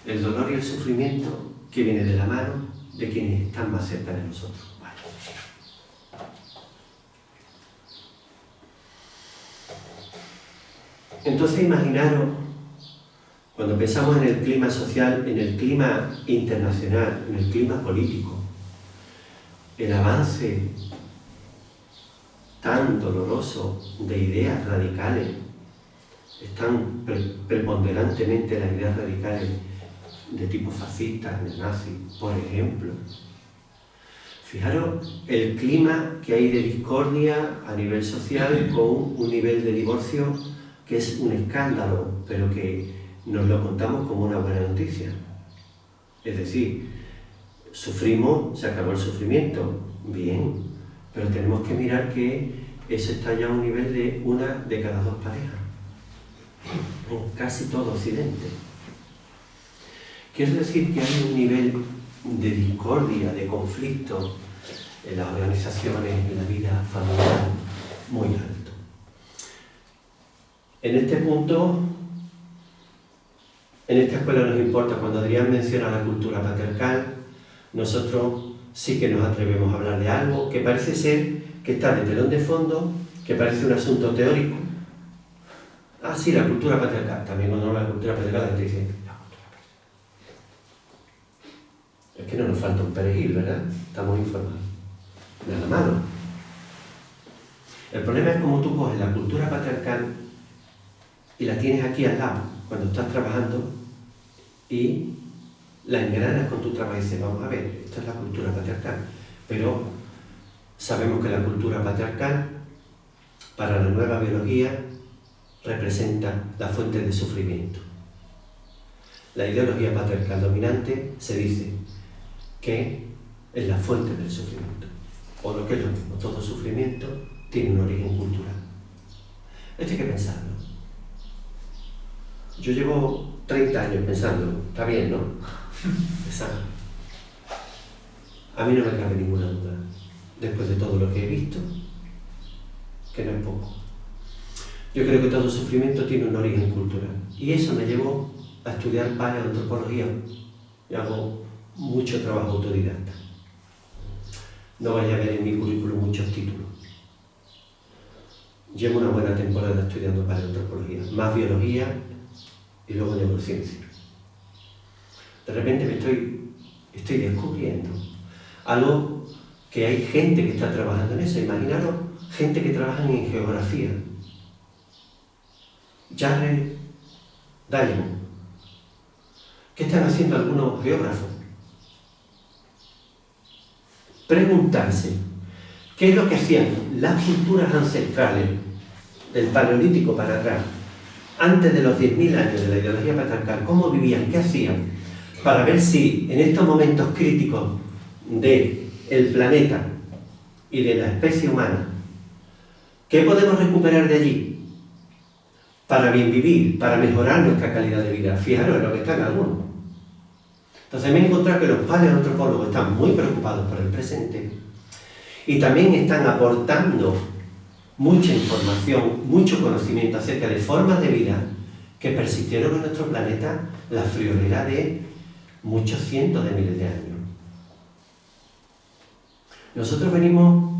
el dolor y el sufrimiento que viene de la mano de quienes están más cerca de nosotros. Vale. Entonces imaginaros, cuando pensamos en el clima social, en el clima internacional, en el clima político, el avance tan doloroso de ideas radicales, están preponderantemente las ideas radicales de tipo fascista, neonazi, por ejemplo. Fijaros el clima que hay de discordia a nivel social con un nivel de divorcio que es un escándalo, pero que nos lo contamos como una buena noticia. Es decir, sufrimos, se acabó el sufrimiento, bien, pero tenemos que mirar que eso está ya a un nivel de una de cada dos parejas, en casi todo Occidente. Quiero decir que hay un nivel de discordia, de conflicto en las organizaciones, en la vida familiar, muy alto. En este punto, en esta escuela nos importa, cuando Adrián menciona la cultura patriarcal, nosotros sí que nos atrevemos a hablar de algo que parece ser que está de telón de fondo, que parece un asunto teórico. Ah, sí, la cultura patriarcal. También cuando habla de la cultura patriarcal, la gente dice, la cultura patriarcal. Es que no nos falta un perejil, ¿verdad? Estamos informados. Nada malo. El problema es cómo tú coges la cultura patriarcal y la tienes aquí al lado, cuando estás trabajando, y la engranas con tu trabajo y dices, vamos a ver, esto es la cultura patriarcal. Pero sabemos que la cultura patriarcal, para la nueva biología, representa la fuente de sufrimiento. La ideología patriarcal dominante se dice que es la fuente del sufrimiento. O lo que es lo mismo, todo sufrimiento tiene un origen cultural. Esto hay que pensarlo. Yo llevo 30 años pensándolo, está bien, ¿no? Pensando. A mí no me cabe ninguna duda, después de todo lo que he visto, que no es poco. Yo creo que todo sufrimiento tiene un origen cultural. Y eso me llevó a estudiar paleoantropología. Y hago mucho trabajo autodidacta. No vaya a ver en mi currículum muchos títulos. Llevo una buena temporada estudiando paleoantropología, más biología y luego neurociencia. De repente me estoy descubriendo algo que hay gente que está trabajando en eso. Imaginaros gente que trabaja en geografía. Jared Diamond. ¿Qué están haciendo algunos geógrafos? Preguntarse qué es lo que hacían las culturas ancestrales del Paleolítico para atrás, antes de los 10.000 años de la ideología patriarcal, cómo vivían, qué hacían, para ver si en estos momentos críticos del planeta y de la especie humana, ¿qué podemos recuperar de allí? Para bien vivir, para mejorar nuestra calidad de vida. Fijaros en lo que están algunos. Entonces me he encontrado que los paleoantropólogos están muy preocupados por el presente y también están aportando mucha información, mucho conocimiento acerca de formas de vida que persistieron en nuestro planeta la friolera de muchos cientos de miles de años. Nosotros venimos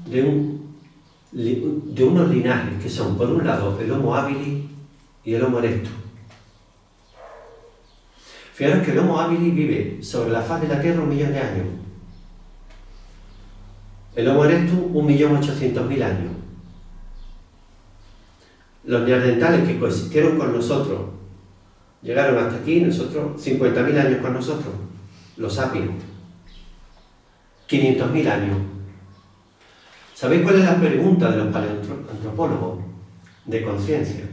de unos linajes que son, por un lado, el Homo habilis y el Homo erectus. Fijaros que el Homo habilis vive sobre la faz de la Tierra 1 millón de años. El Homo erectus 1.800.000 años. Los neandertales que coexistieron con nosotros llegaron hasta aquí, nosotros 50.000 años con nosotros, los sapiens. 500.000 años. ¿Sabéis cuál es la pregunta de los paleoantropólogos? De conciencia.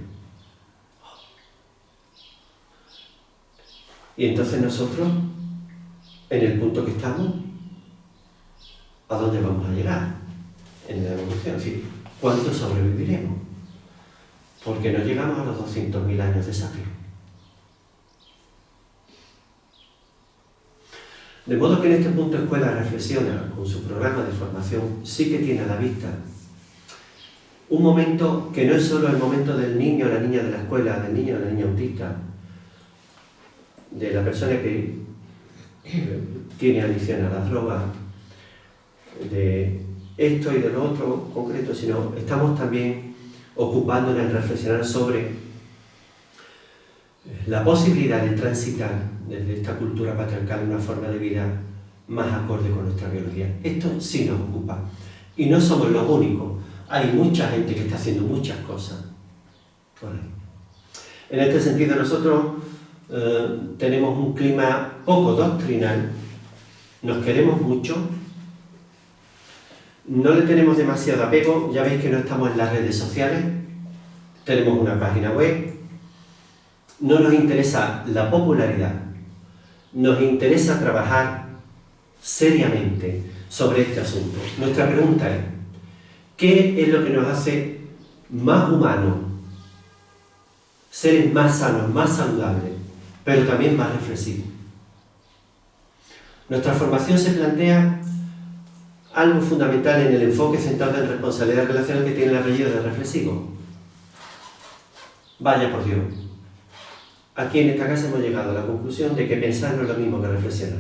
Y entonces nosotros, en el punto que estamos, ¿a dónde vamos a llegar? En la evolución, ¿sí? ¿Cuánto sobreviviremos? Porque no llegamos a los 200.000 años de sapiens. De modo que en este punto Escuela reflexiona con su programa de formación, sí que tiene a la vista un momento que no es solo el momento del niño o la niña de la escuela, del niño o la niña autista, de la persona que tiene adicción a las drogas, de esto y de lo otro concreto, sino estamos también ocupándonos en reflexionar sobre la posibilidad de transitar desde esta cultura patriarcal una forma de vida más acorde con nuestra biología. Esto sí nos ocupa. Y no somos los únicos. Hay mucha gente que está haciendo muchas cosas por ahí. En este sentido, nosotros tenemos un clima poco doctrinal, nos queremos mucho, no le tenemos demasiado apego. Ya veis que no estamos en las redes sociales, tenemos una página web. No nos interesa la popularidad, nos interesa trabajar seriamente sobre este asunto. Nuestra pregunta es, ¿qué es lo que nos hace más humanos, seres más sanos, más saludables, pero también más reflexivos? Nuestra formación se plantea algo fundamental en el enfoque centrado en responsabilidad relacional que tiene el apellido de reflexivo. Vaya por Dios. Aquí en esta casa hemos llegado a la conclusión de que pensar no es lo mismo que reflexionar.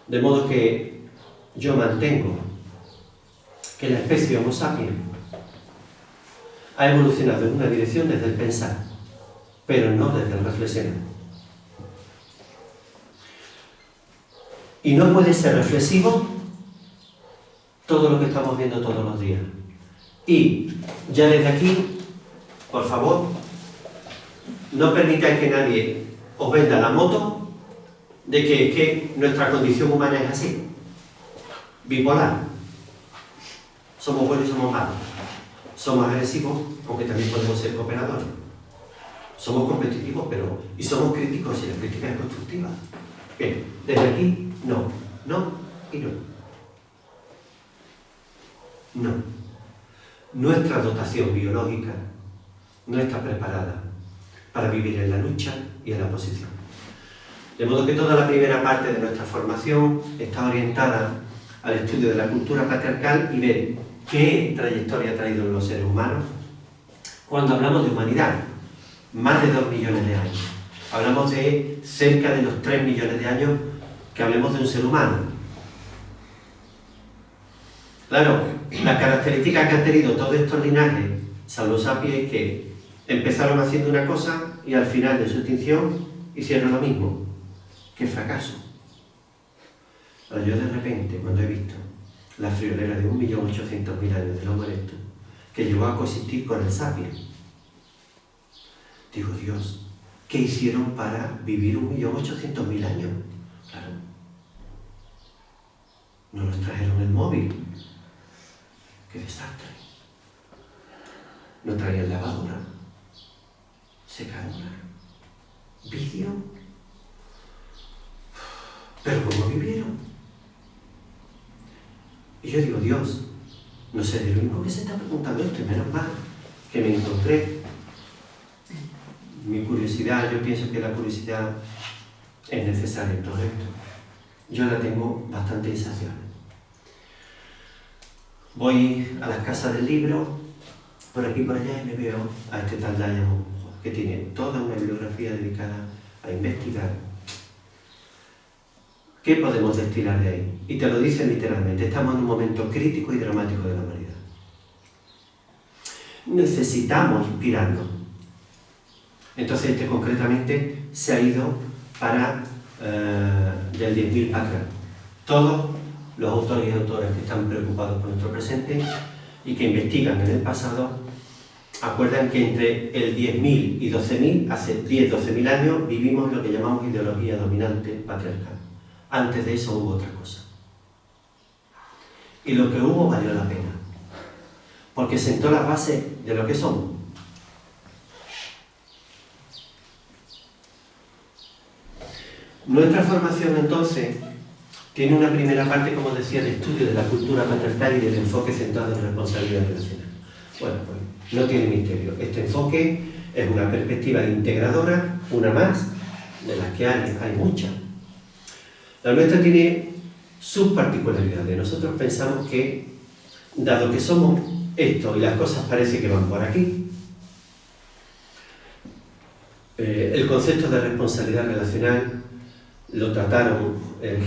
De modo que yo mantengo que la especie Homo sapiens ha evolucionado en una dirección desde el pensar. pero no desde el reflexionar. Y no puede ser reflexivo todo lo que estamos viendo todos los días. Y ya desde aquí, por favor, no permitáis que nadie os venda la moto de que nuestra condición humana es así, bipolar. Somos buenos y somos malos. Somos agresivos, aunque también podemos ser cooperadores. Somos competitivos, y somos críticos, y la crítica es constructiva. Bien, desde aquí, no y no. No. Nuestra dotación biológica no está preparada para vivir en la lucha y en la oposición. De modo que toda la primera parte de nuestra formación está orientada al estudio de la cultura patriarcal y ver qué trayectoria ha traído en los seres humanos. Cuando hablamos de humanidad, más de 2 millones de años. Hablamos de cerca de los 3 millones de años que hablemos de un ser humano. Claro, las características que han tenido todos estos linajes, Sapiens sapiens, que empezaron haciendo una cosa y al final de su extinción hicieron lo mismo. ¡Qué fracaso! Pero yo de repente, cuando he visto la friolera de 1.800.000 años del Homo erectus, que llegó a coexistir con el Sapiens, digo, Dios, ¿qué hicieron para vivir 1.800.000 años? Claro, no nos trajeron el móvil. ¡Qué desastre! No traían lavadora, secadora, vídeo. ¿Pero cómo vivieron? Y yo digo, Dios, no seré el único que se está preguntando esto, y menos mal que me encontré. Mi curiosidad, yo pienso que la curiosidad es necesaria en todo esto. Yo la tengo bastante insaciable. Voy a las casas del libro, por aquí y por allá, y me veo a este tal Diamond, que tiene toda una bibliografía dedicada a investigar. ¿Qué podemos destilar de ahí? Y te lo dicen literalmente, estamos en un momento crítico y dramático de la humanidad. Necesitamos inspirarnos. Entonces este concretamente se ha ido para del 10.000 para acá. Todos los autores y autoras que están preocupados por nuestro presente y que investigan en el pasado, acuerdan que entre el 10.000 y 12.000, hace 10-12.000 años, vivimos lo que llamamos ideología dominante patriarcal. Antes de eso hubo otra cosa. Y lo que hubo valió la pena, porque sentó las bases de lo que somos. Nuestra formación, entonces, tiene una primera parte, como decía, de estudio de la cultura patriarcal y del enfoque centrado en responsabilidad relacional. Bueno, pues no tiene misterio. Este enfoque es una perspectiva integradora, una más, de las que hay muchas. La nuestra tiene sus particularidades. Nosotros pensamos que, dado que somos esto y las cosas parece que van por aquí, el concepto de responsabilidad relacional lo trataron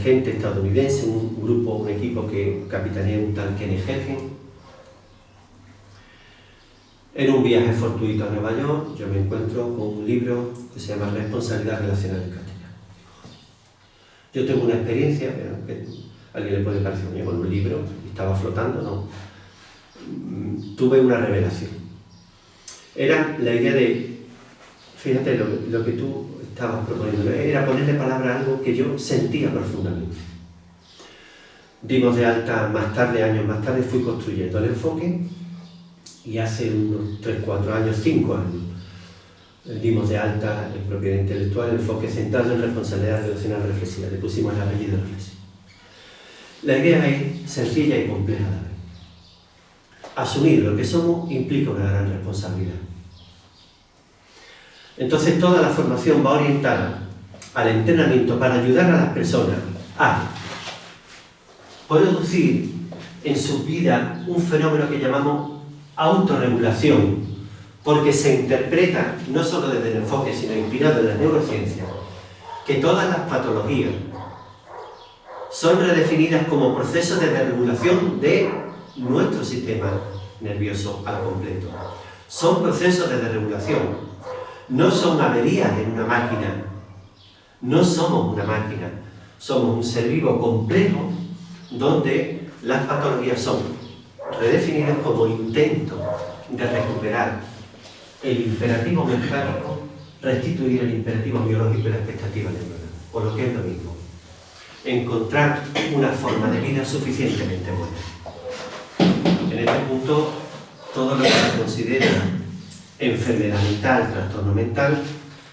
gente estadounidense, un grupo, un equipo que capitanea un tal Kenny Hergen. En un viaje fortuito a Nueva York, yo me encuentro con un libro que se llama Responsabilidad Relacional en castellano. Yo tengo una experiencia, que a alguien le puede parecer, oye, con un libro, estaba flotando, no. Tuve una revelación. Era la idea de, fíjate lo que tú estabas proponiendo, era ponerle palabra a algo que yo sentía profundamente. Dimos de alta más tarde, años más tarde, fui construyendo el enfoque y hace unos 3, 4 años, 5 años, dimos de alta en propiedad intelectual el enfoque centrado en responsabilidad relacional reflexiva, le pusimos el apellido reflexivo. La idea es sencilla y compleja a la vez. Asumir lo que somos implica una gran responsabilidad. Entonces toda la formación va orientada al entrenamiento para ayudar a las personas a producir en su vida un fenómeno que llamamos autorregulación, porque se interpreta, no solo desde el enfoque, sino inspirado en la neurociencia, que todas las patologías son redefinidas como procesos de desregulación de nuestro sistema nervioso al completo. Son procesos de desregulación. No son averías en una máquina. No somos una máquina. Somos un ser vivo complejo donde las patologías son redefinidas como intento de recuperar el imperativo mecánico, restituir el imperativo biológico y la expectativa neuronal, o lo que es lo mismo. Encontrar una forma de vida suficientemente buena. En este punto, todo lo que se considera enfermedad mental, trastorno mental,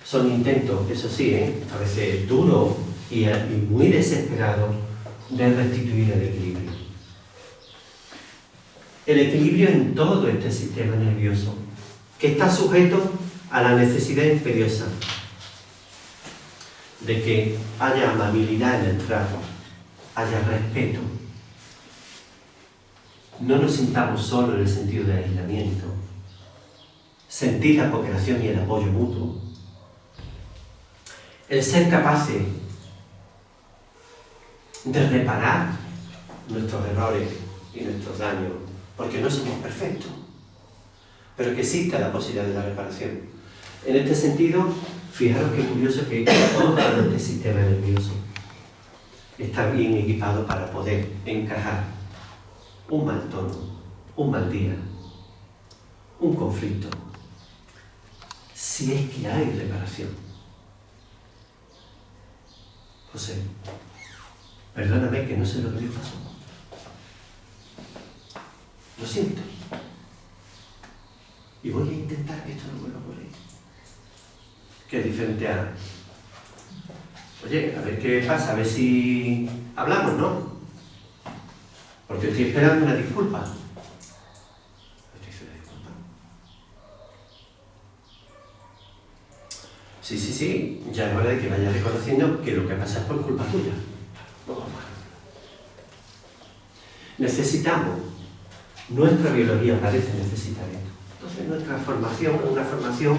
son intentos, eso sí, a veces duros y muy desesperados, de restituir el equilibrio. El equilibrio en todo este sistema nervioso, que está sujeto a la necesidad imperiosa de que haya amabilidad en el trato, haya respeto. No nos sintamos solos en el sentido de aislamiento. Sentir la cooperación y el apoyo mutuo. El ser capaces de reparar nuestros errores y nuestros daños, porque no somos perfectos, pero que exista la posibilidad de la reparación. En este sentido, fijaros qué curioso que todo este sistema nervioso está bien equipado para poder encajar un mal tono, un mal día, un conflicto, si es que hay reparación. José, perdóname que no sé lo que me pasó. Lo siento. Y voy a intentar que esto no vuelva a ocurrir. Que es diferente a... Oye, a ver qué pasa, a ver si hablamos, ¿no? Porque estoy esperando una disculpa. Sí, ya es hora de que vayas reconociendo que lo que pasa es por culpa tuya. Necesitamos, nuestra biología parece necesitar esto. Entonces nuestra formación es una formación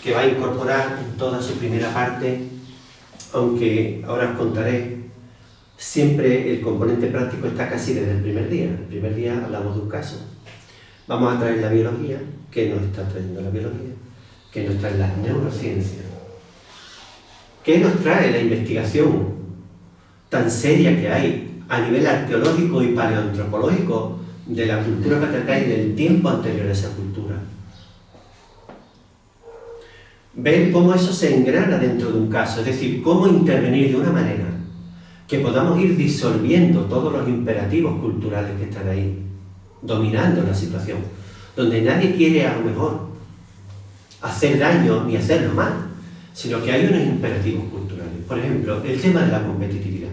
que va a incorporar en toda su primera parte, aunque ahora os contaré, siempre el componente práctico está casi desde el primer día. El primer día hablamos de un caso. Vamos a traer la biología, que nos está trayendo la biología, que nos trae las neurociencias. ¿Qué nos trae la investigación tan seria que hay a nivel arqueológico y paleoantropológico de la cultura patriarcal y del tiempo anterior a esa cultura? Ver cómo eso se engrana dentro de un caso, es decir, cómo intervenir de una manera que podamos ir disolviendo todos los imperativos culturales que están ahí, dominando la situación, donde nadie quiere a lo mejor hacer daño ni hacerlo mal, sino que hay unos imperativos culturales. Por ejemplo, el tema de la competitividad.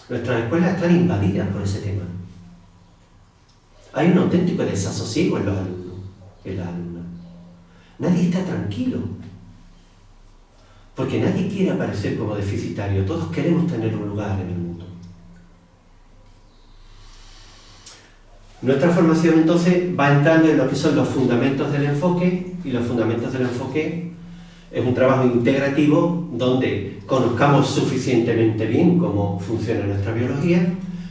Nuestras escuelas están invadidas por ese tema. Hay un auténtico desasosiego en los alumnos, en las alumnas. Nadie está tranquilo, porque nadie quiere aparecer como deficitario. Todos queremos tener un lugar en el mundo. Nuestra formación entonces va entrando en lo que son los fundamentos del enfoque, y los fundamentos del enfoque es un trabajo integrativo donde conozcamos suficientemente bien cómo funciona nuestra biología,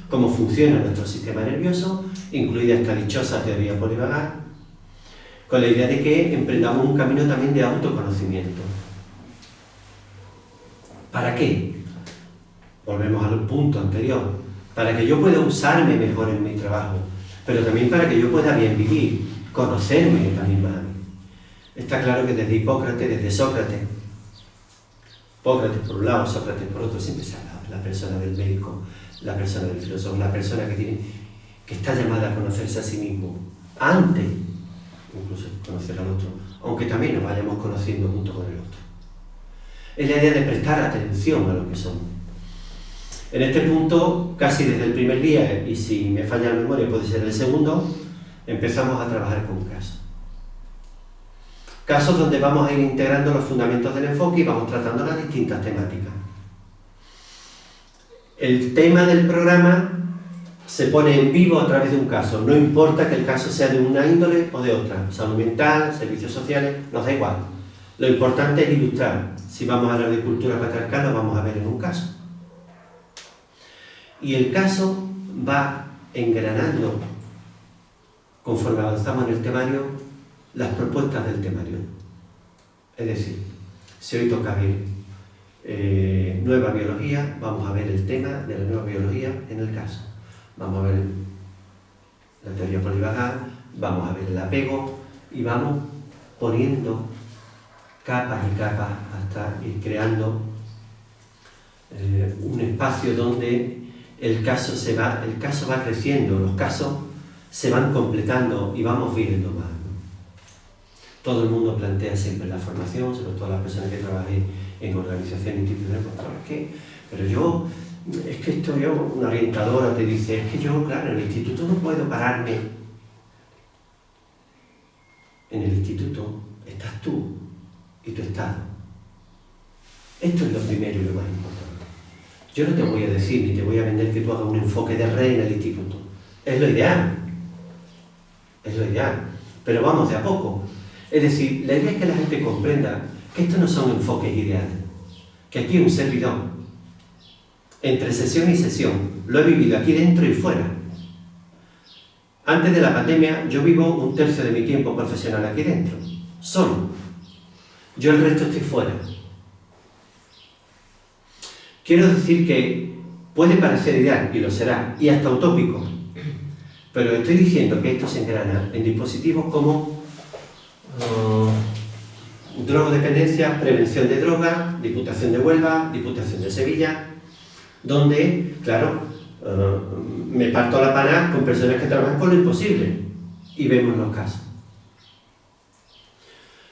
cómo funciona nuestro sistema nervioso, incluida esta dichosa teoría polivagal, con la idea de que emprendamos un camino también de autoconocimiento. ¿Para qué? Volvemos al punto anterior. Para que yo pueda usarme mejor en mi trabajo, pero también para que yo pueda bien vivir, conocerme también más a mí. Está claro que desde Hipócrates, desde Sócrates por un lado, Sócrates por otro, siempre se habla de la persona del médico, la persona del filósofo, la persona que está llamada a conocerse a sí mismo, antes, incluso conocer al otro, aunque también nos vayamos conociendo junto con el otro. Es la idea de prestar atención a lo que somos. En este punto, casi desde el primer día, y si me falla la memoria puede ser el segundo, empezamos a trabajar con casos. Casos donde vamos a ir integrando los fundamentos del enfoque y vamos tratando las distintas temáticas. El tema del programa se pone en vivo a través de un caso. No importa que el caso sea de una índole o de otra. Salud mental, servicios sociales, nos da igual. Lo importante es ilustrar. Si vamos a hablar de cultura patriarcal, lo vamos a ver en un caso. Y el caso va engranando, conforme avanzamos en el temario, las propuestas del temario. Es decir, si hoy toca ver nueva biología, vamos a ver el tema de la nueva biología en el caso. Vamos a ver la teoría polivagal, vamos a ver el apego y vamos poniendo capas y capas hasta ir creando un espacio donde el caso va creciendo, los casos se van completando y vamos viendo más, ¿no? Todo el mundo plantea siempre la formación, sobre todo las personas que trabajan en organizaciones institucionales, pero yo, es que estoy yo, una orientadora te dice, es que yo, claro, en el instituto no puedo pararme. En el instituto estás tú y tu estado. Esto es lo primero y lo más importante. Yo no te voy a decir ni te voy a vender que tú hagas un enfoque de red en el instituto. Es lo ideal. Es lo ideal. Pero vamos de a poco. Es decir, la idea es que la gente comprenda que estos no son enfoques ideales. Que aquí un servidor, entre sesión y sesión, lo he vivido aquí dentro y fuera. Antes de la pandemia, yo vivo 1/3 de mi tiempo profesional aquí dentro, solo. Yo el resto estoy fuera. Quiero decir que puede parecer ideal, y lo será, y hasta utópico, pero estoy diciendo que esto se engrana en dispositivos como drogodependencia, prevención de droga, Diputación de Huelva, Diputación de Sevilla, donde, claro, me parto la pana con personas que trabajan con lo imposible y vemos los casos.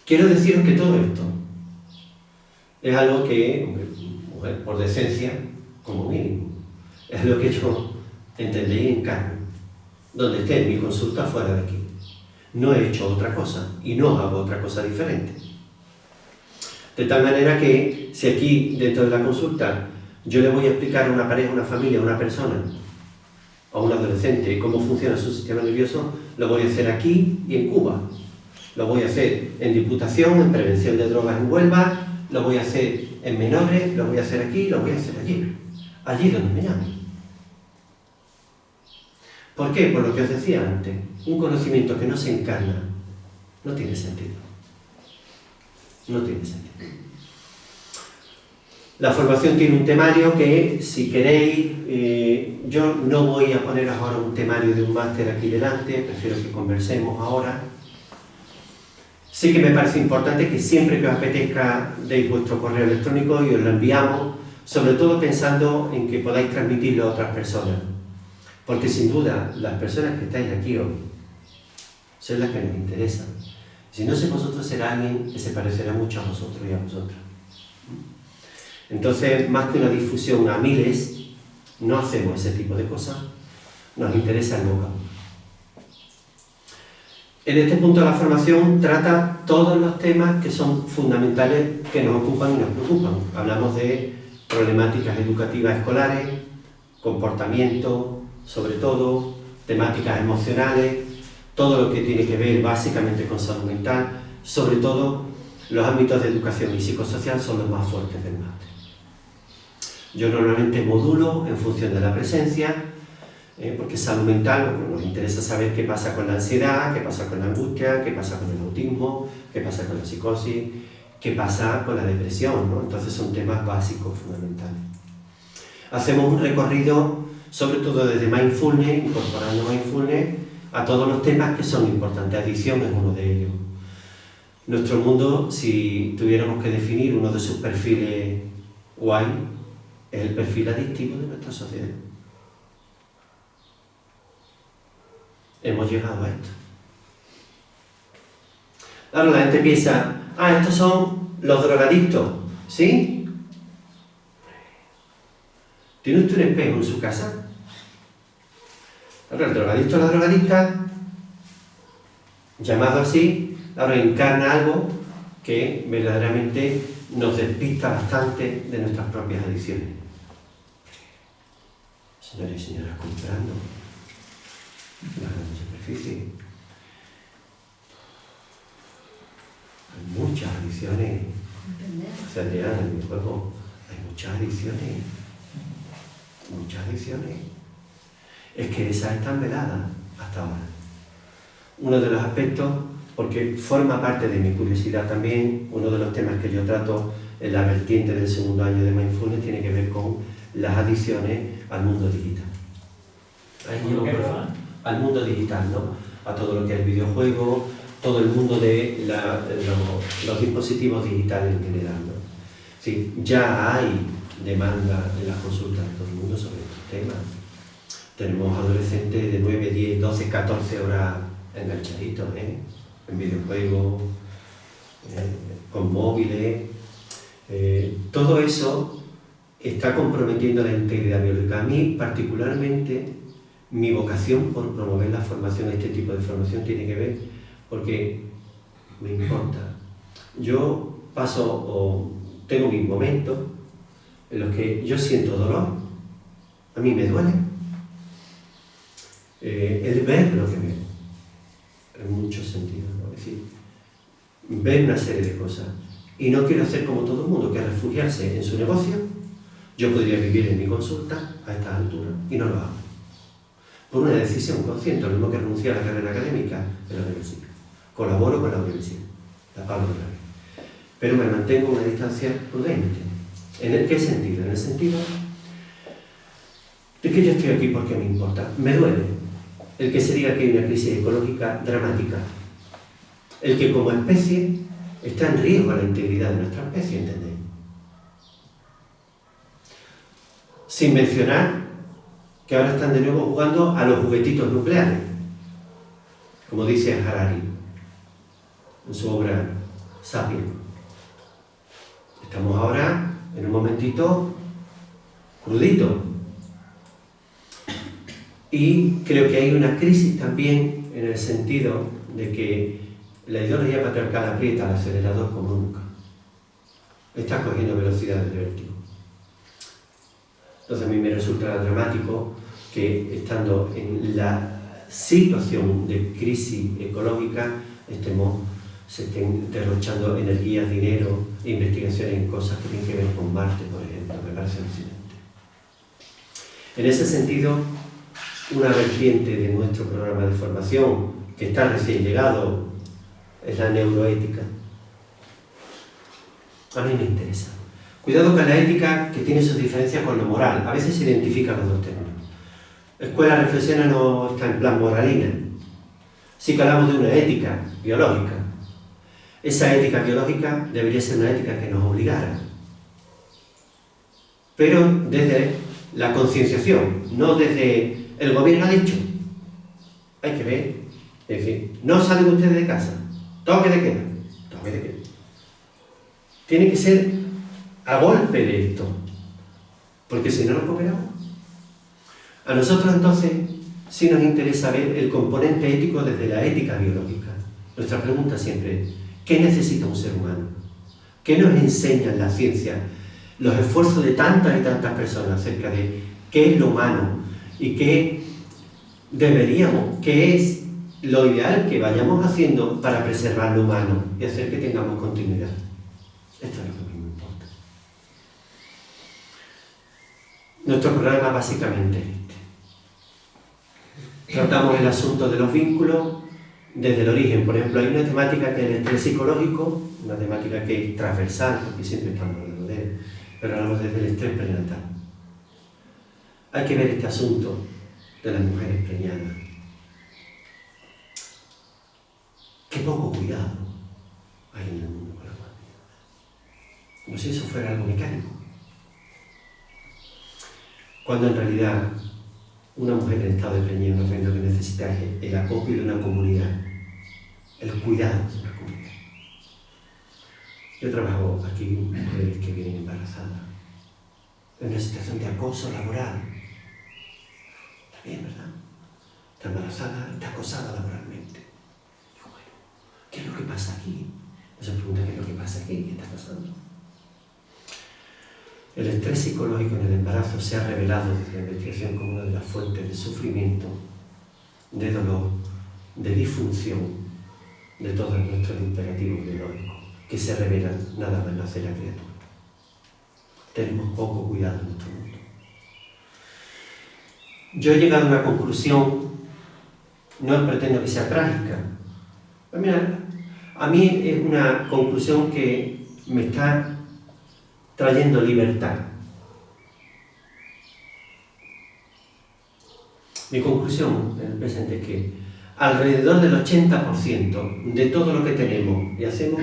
Quiero deciros que todo esto es algo que, por decencia, como mínimo, es lo que yo entendí y encarno, donde esté mi consulta fuera de aquí. No he hecho otra cosa y no hago otra cosa diferente. De tal manera que si aquí, dentro de la consulta, yo le voy a explicar a una pareja, a una familia, a una persona, a un adolescente, cómo funciona su sistema nervioso, lo voy a hacer aquí y en Cuba. Lo voy a hacer en Diputación, en prevención de drogas en Huelva, lo voy a hacer en menores, lo voy a hacer aquí, lo voy a hacer allí. Allí donde me llamen. ¿Por qué? Por lo que os decía antes. Un conocimiento que no se encarna no tiene sentido. No tiene sentido. La formación tiene un temario que, si queréis, yo no voy a poneros ahora un temario de un máster aquí delante, prefiero que conversemos ahora. Sí que me parece importante que siempre que os apetezca deis vuestro correo electrónico y os lo enviamos, sobre todo pensando en que podáis transmitirlo a otras personas. Porque sin duda, las personas que estáis aquí hoy son las que nos interesan. Si no sé vosotros, será alguien que se parecerá mucho a vosotros y a vosotras. Entonces, más que una difusión a miles, no hacemos ese tipo de cosas, nos interesa el boca. En este punto de la formación trata todos los temas que son fundamentales, que nos ocupan y nos preocupan. Hablamos de problemáticas educativas escolares, comportamiento, sobre todo, temáticas emocionales, todo lo que tiene que ver básicamente con salud mental, sobre todo los ámbitos de educación y psicosocial son los más fuertes del máster. Yo normalmente modulo en función de la presencia, porque salud mental, bueno, nos interesa saber qué pasa con la ansiedad, qué pasa con la angustia, qué pasa con el autismo, qué pasa con la psicosis, qué pasa con la depresión, ¿no? Entonces son temas básicos, fundamentales. Hacemos un recorrido, sobre todo desde Mindfulness, incorporando Mindfulness a todos los temas que son importantes. Adicción es uno de ellos. Nuestro mundo, si tuviéramos que definir uno de sus perfiles guay, es el perfil adictivo de nuestra sociedad. Hemos llegado a esto. Claro, la gente piensa, estos son los drogadictos, ¿sí? ¿Tiene usted un espejo en su casa? Claro, el drogadicto o la drogadicta, llamado así, ahora encarna algo que verdaderamente nos despista bastante de nuestras propias adicciones. Señores y señoras, comprando la gran superficie. Hay muchas adicciones. Adrián, en mi juego hay muchas adicciones. Muchas adicciones. Es que esas están veladas hasta ahora. Uno de los aspectos, porque forma parte de mi curiosidad también. Uno de los temas que yo trato en la vertiente del segundo año de Mindfulness tiene que ver con las adicciones al mundo digital. Al mundo digital, ¿no? A todo lo que es el videojuego, todo el mundo de los dispositivos digitales en general, ¿no? Sí, ya hay demanda en las consultas de todo el mundo sobre estos temas. Tenemos adolescentes de 9, 10, 12, 14 horas enganchaditos, en videojuegos, con móviles. Todo eso está comprometiendo la integridad biológica. A mí, particularmente, mi vocación por promover la formación, este tipo de formación, tiene que ver porque me importa. Yo tengo mis momentos en los que yo siento dolor, a mí me duele, el ver lo que veo, en muchos sentidos, ¿no? Es decir, ver una serie de cosas. Y no quiero hacer como todo el mundo, que es refugiarse en su negocio. Yo podría vivir en mi consulta a estas alturas y no lo hago. Por una decisión consciente, lo mismo que renunciar a la carrera académica de la universidad. Colaboro con la universidad, la Pablo Otra. Pero me mantengo a una distancia prudente. ¿En qué sentido? En el sentido de que yo estoy aquí porque me importa. Me duele el que se diga que hay una crisis ecológica dramática. El que como especie está en riesgo la integridad de nuestra especie, ¿entendéis? Sin mencionar que ahora están de nuevo jugando a los juguetitos nucleares, como dice Harari en su obra Sapiens. Estamos ahora en un momentito crudito. Y creo que hay una crisis también en el sentido de que la ideología patriarcal aprieta el acelerador como nunca. Está cogiendo velocidad de vértigo. Entonces a mí me resulta dramático que, estando en la situación de crisis ecológica, se estén derrochando energías, dinero e investigaciones en cosas que tienen que ver con Marte, por ejemplo. Me parece alucinante. En ese sentido, una vertiente de nuestro programa de formación, que está recién llegado, es la neuroética. A mí me interesa. Cuidado con la ética, que tiene sus diferencias con lo moral. A veces se identifican los dos términos. La escuela reflexiona no está en plan moralina. Sí que hablamos de una ética biológica. Esa ética biológica debería ser una ética que nos obligara. Pero desde la concienciación, no desde el gobierno ha dicho. Hay que ver. Es decir, no salen ustedes de casa. Toque de queda. Toque de queda. Tiene que ser a golpe de esto. Porque si no, no cooperamos. A nosotros entonces sí nos interesa ver el componente ético desde la ética biológica. Nuestra pregunta siempre es: ¿qué necesita un ser humano? ¿Qué nos enseña la ciencia? Los esfuerzos de tantas y tantas personas acerca de qué es lo humano y qué deberíamos, qué es lo ideal que vayamos haciendo para preservar lo humano y hacer que tengamos continuidad. Esto es lo que a mí me importa. Nuestro programa básicamente es este. Tratamos el asunto de los vínculos desde el origen. Por ejemplo, hay una temática que es el estrés psicológico, una temática que es transversal, porque siempre estamos hablando de él, pero hablamos desde el estrés perinatal. Hay que ver este asunto de las mujeres preñadas. Qué poco cuidado hay en el mundo con la maternidad. Como si eso fuera algo mecánico. Cuando en realidad una mujer en estado de preñez lo que necesita es el acopio de una comunidad, el cuidado de una comunidad. Yo trabajo aquí con mujeres que vienen embarazadas, en una situación de acoso laboral. Está bien, ¿verdad? Está embarazada, está acosada laboralmente. Digo, bueno, ¿qué es lo que pasa aquí? Se pregunta qué es lo que pasa aquí, qué está pasando. El estrés psicológico en el embarazo se ha revelado desde la investigación como una de las fuentes de sufrimiento, de dolor, de disfunción de todos nuestros imperativos biológicos, que se revelan nada más nacer la criatura. Tenemos poco cuidado en nuestro mundo. Yo he llegado a una conclusión, no pretendo que sea trágica. Pues mira, A mí es una conclusión que me está trayendo libertad. Mi conclusión en el presente es que alrededor del 80% de todo lo que tenemos y hacemos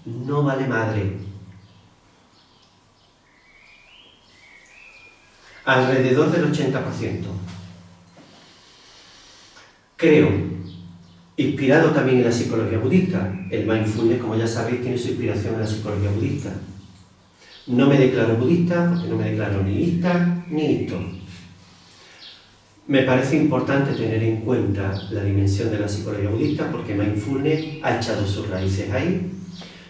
no vale madre. Alrededor del 80%. Creo, inspirado también en la psicología budista, el mindfulness, como ya sabéis, tiene su inspiración en la psicología budista. No me declaro budista, porque no me declaro ni ista ni isto. Me parece importante tener en cuenta la dimensión de la psicología budista, porque mindfulness ha echado sus raíces ahí,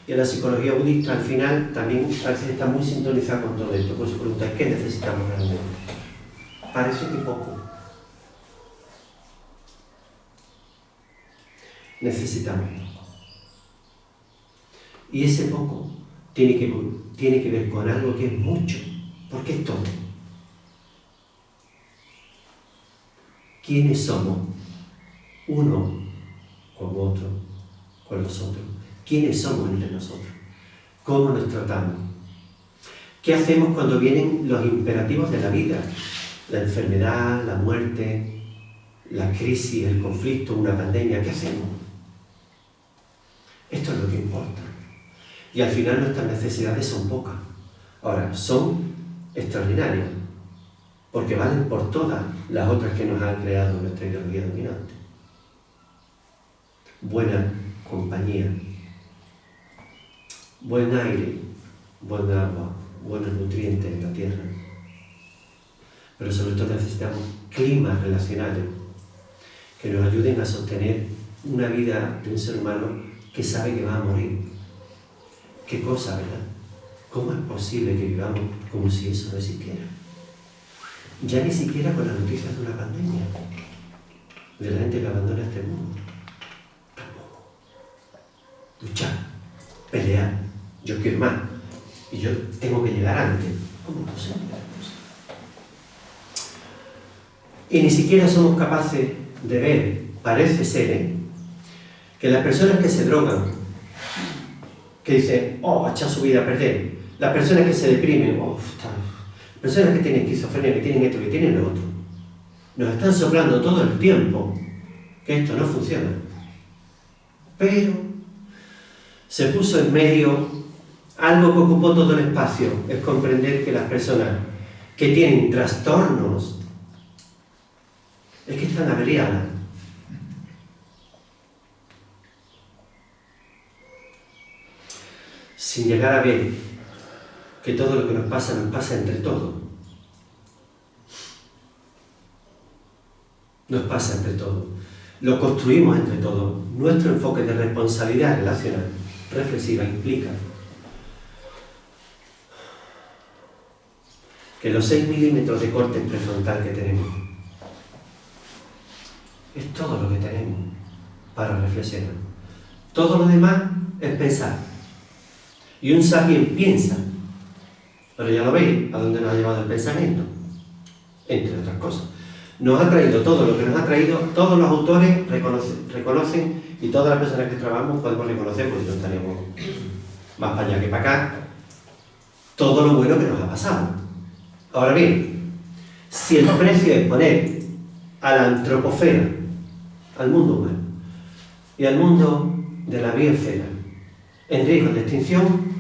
y en la psicología budista al final también parece que está muy sintonizada con todo esto. Por eso preguntáis, ¿qué necesitamos realmente? Parece que poco. Necesitamos poco. Y ese poco tiene que ver con algo que es mucho, porque es todo. ¿Quiénes somos? Uno con otro, con los otros. ¿Quiénes somos entre nosotros? ¿Cómo nos tratamos? ¿Qué hacemos cuando vienen los imperativos de la vida? La enfermedad, la muerte, la crisis, el conflicto, una pandemia. ¿Qué hacemos? Esto es lo que importa. Y al final nuestras necesidades son pocas. Ahora, son extraordinarias, porque valen por todas las otras que nos han creado nuestra ideología dominante. Buena compañía, buen aire, buen agua, buenos nutrientes en la tierra. Pero sobre todo necesitamos climas relacionales que nos ayuden a sostener una vida de un ser humano que sabe que va a morir. Qué cosa, ¿verdad? ¿Cómo es posible que vivamos como si eso no existiera? Ya ni siquiera con las noticias de una pandemia, de la gente que abandona este mundo. Tampoco. Luchar, pelear, yo quiero más, y yo tengo que llegar antes. ¿Cómo es posible la cosa? Y ni siquiera somos capaces de ver, parece ser, que las personas que se drogan, que dicen, oh, ha echado su vida a perder, las personas que se deprimen, oh, personas que tienen esquizofrenia, que tienen esto, que tienen lo otro, nos están soplando todo el tiempo que esto no funciona. Pero se puso en medio algo que ocupó todo el espacio, es comprender que las personas que tienen trastornos es que están averiadas. Sin llegar a ver que todo lo que nos pasa entre todos. Nos pasa entre todos. Lo construimos entre todos. Nuestro enfoque de responsabilidad relacional, reflexiva, implica que los 6 milímetros de corte prefrontal que tenemos es todo lo que tenemos para reflexionar. Todo lo demás es pensar. Y un sapiens piensa. Pero ya lo veis a dónde nos ha llevado el pensamiento. Entre otras cosas. Nos ha traído todo lo que nos ha traído, todos los autores reconocen, y todas las personas que trabajamos podemos reconocer, porque no estaremos más para allá que para acá, todo lo bueno que nos ha pasado. Ahora bien, si el precio es poner a la antropósfera, al mundo humano, y al mundo de la biosfera en riesgo de extinción,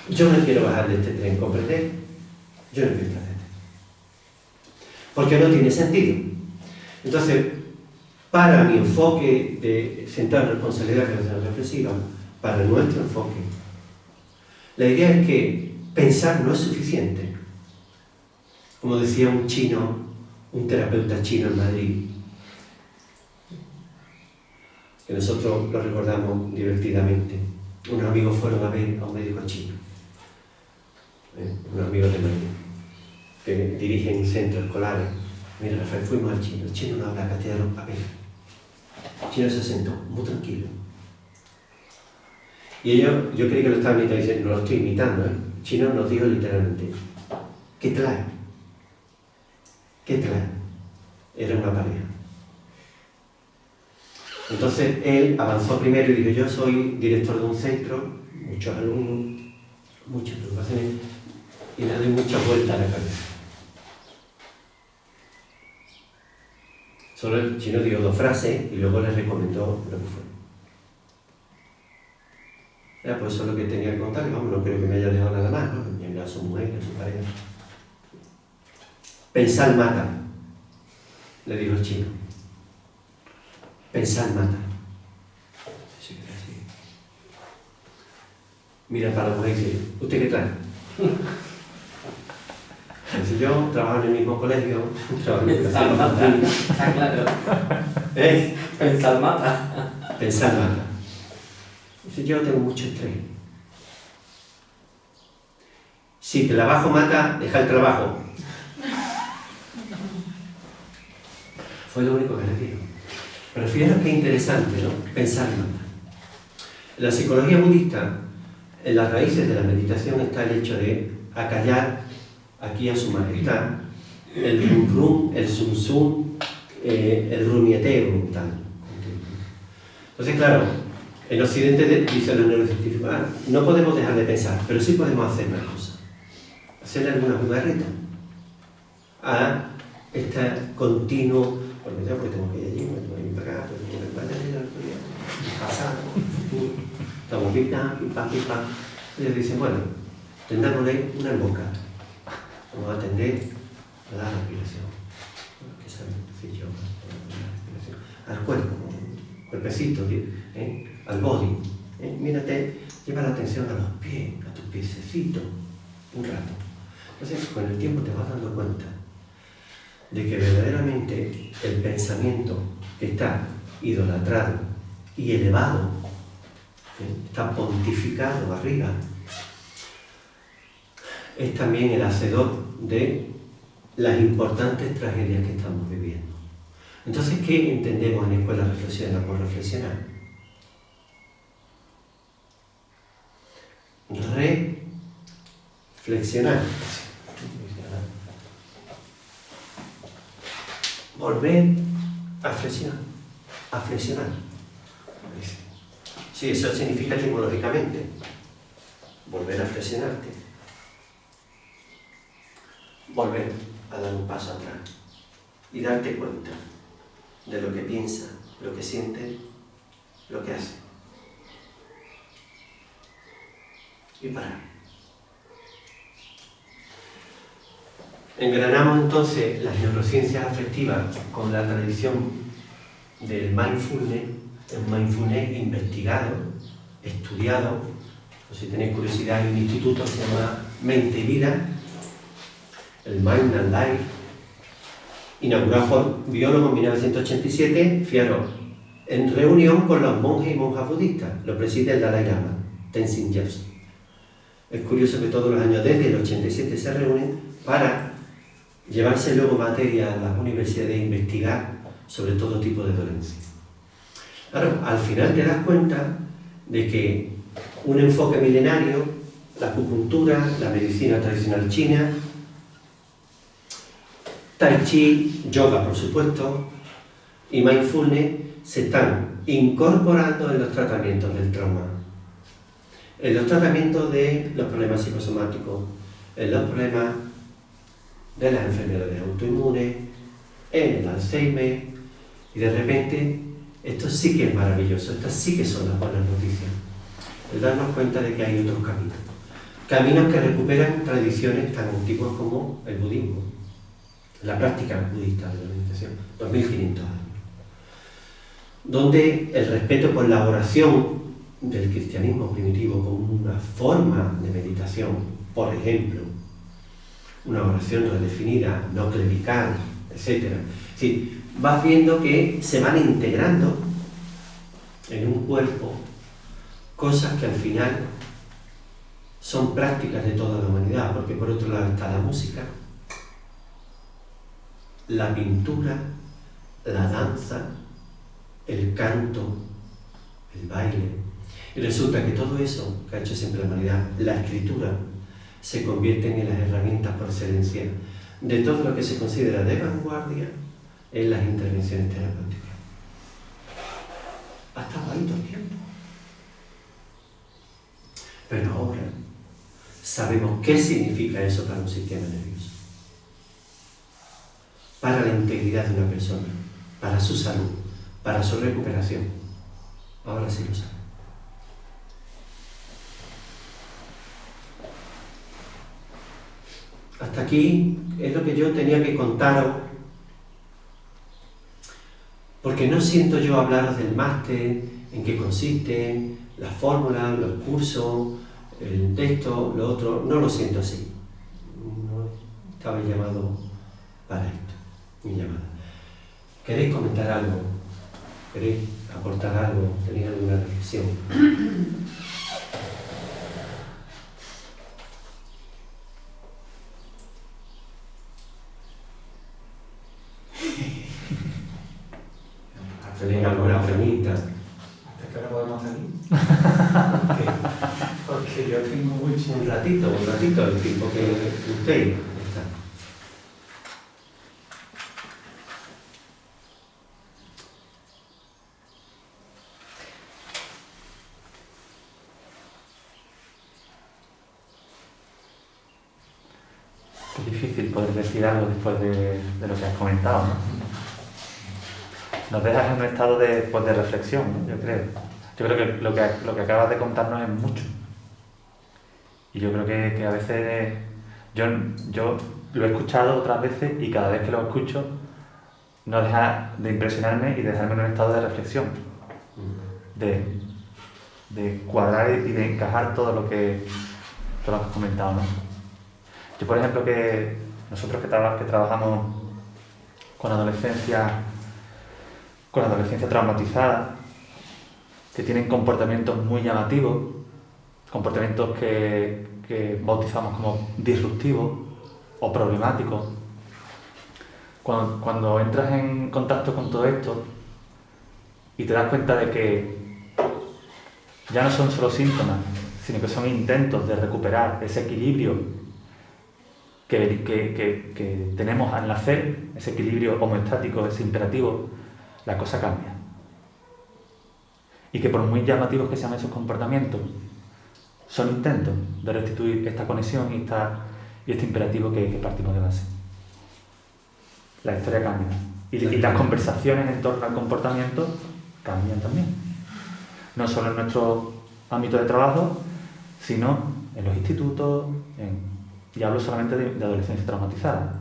yo no quiero bajar de este tren, ¿comprendéis? Yo no quiero estar de este. Porque no tiene sentido. Entonces, para mi enfoque de centrar responsabilidad reflexiva, para nuestro enfoque, la idea es que pensar no es suficiente. Como decía un chino, un terapeuta chino en Madrid, que nosotros lo recordamos divertidamente. Unos amigos fueron a ver a un médico chino, unos amigos de Madrid, que dirigen centros escolares. Mira, Rafael, fuimos al chino. El chino no habla castellano apenas. El chino se sentó muy tranquilo. Y ellos, yo creí que lo estaban imitando, dicen, no lo estoy imitando, ¿eh? El chino nos dijo literalmente, ¿qué trae? ¿Qué trae? Era una pareja. Entonces él avanzó primero y dijo, yo soy director de un centro, muchos alumnos, muchas preocupaciones, y le doy muchas vueltas a la cabeza. Solo el chino dio 2 frases y luego le recomendó lo que fue. Era pues eso lo que tenía que contar, y vamos, no creo que me haya dejado nada más, ¿no? Mira a su mujer, a su pareja. Pensar mata, le dijo el chino. Pensar mata. Sí, sí. Mira para la mujer y dice, ¿usted qué trae? Entonces yo trabajo en el mismo colegio, trabajo en el Pensar mata, está claro. Pensar mata. Pensar mata. Dice, yo tengo mucho estrés. Si te trabajo mata, deja el trabajo. Fue lo único que le digo. Pero fijaros qué interesante, ¿no? Pensar mata. En la psicología budista, en las raíces de la meditación está el hecho de acallar aquí a su majestad el rum rum, el zum zum, el rumieteo mental. Entonces, claro, en Occidente dicen los neurocientíficos, no podemos dejar de pensar, pero sí podemos hacer una cosa. Hacerle alguna jugarreta a este continuo, porque ya pues tengo que ir allí, me tengo que ir para acá, tengo que ir para allá, pasado, futuro, estamos pim pam. Ellos dicen, bueno, tendámosle una embocada. Vamos a atender a la respiración. ¿Qué saben decir yo? Al cuerpo, cuerpecito, al body. Mírate, lleva la atención a los pies, a tus piececitos, un rato. Entonces, con el tiempo te vas dando cuenta de que verdaderamente el pensamiento que está idolatrado y elevado, está pontificado arriba, es también el hacedor de las importantes tragedias que estamos viviendo. Entonces, ¿qué entendemos en Escuela Reflexiona por reflexionar? Reflexionar. Volver a flexionar. A flexionar. Sí, eso significa etimológicamente. Volver a flexionarte. Volver a dar un paso atrás y darte cuenta de lo que piensa, lo que siente, lo que hace. Y parar. Engranamos entonces las neurociencias afectivas con la tradición del mindfulness, el mindfulness investigado, estudiado. O si tenéis curiosidad, hay un instituto que se llama Mente y Vida, el Mind and Life, inaugurado por biólogos en 1987, fijaros, en reunión con los monjes y monjas budistas, lo preside el Dalai Lama, Tenzin Gyatso. Es curioso que todos los años desde el 87 se reúnen para llevarse luego materia a las universidades e investigar sobre todo tipo de dolencias. Claro, al final te das cuenta de que un enfoque milenario, la acupuntura, la medicina tradicional china, Tai Chi, yoga por supuesto, y mindfulness se están incorporando en los tratamientos del trauma, en los tratamientos de los problemas psicosomáticos, en los problemas de las enfermedades autoinmunes, en el Alzheimer, y de repente esto sí que es maravilloso, estas sí que son las buenas noticias, el darnos cuenta de que hay otros caminos, caminos que recuperan tradiciones tan antiguas como el budismo, la práctica budista de la meditación, 2500 años, donde el respeto por la oración del cristianismo primitivo como una forma de meditación, por ejemplo, una oración redefinida, no clerical, etc. Sí, vas viendo que se van integrando en un cuerpo cosas que al final son prácticas de toda la humanidad, porque por otro lado está la música, la pintura, la danza, el canto, el baile. Y resulta que todo eso que ha hecho siempre la humanidad, la escritura, se convierten en las herramientas por excelencia de todo lo que se considera de vanguardia en las intervenciones terapéuticas. ha estado ahí todo el tiempo. Pero ahora sabemos qué significa eso para un sistema nervioso, para la integridad de una persona, para su salud, para su recuperación. Ahora sí lo sabemos. Hasta aquí es lo que yo tenía que contaros, porque no siento yo hablaros del máster, en qué consiste, las fórmulas, los cursos, el texto, lo otro, no lo siento así. No estaba llamado para esto, mi llamada. ¿Queréis comentar algo? ¿Queréis aportar algo? ¿Tenéis alguna reflexión? ¿Tenéis alguna pregunta? ¿Hasta qué hora podemos hacer? Porque yo tengo mucho. Un ratito, el tiempo que usted está. Es difícil poder decir algo después de lo que has comentado, ¿no? Nos dejas en un estado de reflexión, ¿no? Yo creo. Yo creo que lo que acabas de contarnos es mucho. Y yo creo que a veces yo lo he escuchado otras veces y cada vez que lo escucho no deja de impresionarme y de dejarme en un estado de reflexión. De cuadrar y de encajar todo lo que has comentado, ¿no? Yo, por ejemplo, que nosotros que trabajamos con adolescencia traumatizada, que tienen comportamientos muy llamativos, comportamientos que bautizamos como disruptivos o problemáticos. Cuando entras en contacto con todo esto y te das cuenta de que ya no son solo síntomas, sino que son intentos de recuperar ese equilibrio que tenemos al nacer, ese equilibrio homeostático, ese imperativo, la cosa cambia. Y que por muy llamativos que sean esos comportamientos, son intentos de restituir esta conexión y este imperativo que partimos de base. La historia cambia. Y las conversaciones en torno al comportamiento cambian también. No solo en nuestro ámbito de trabajo, sino en los institutos, y hablo solamente de adolescencia traumatizada.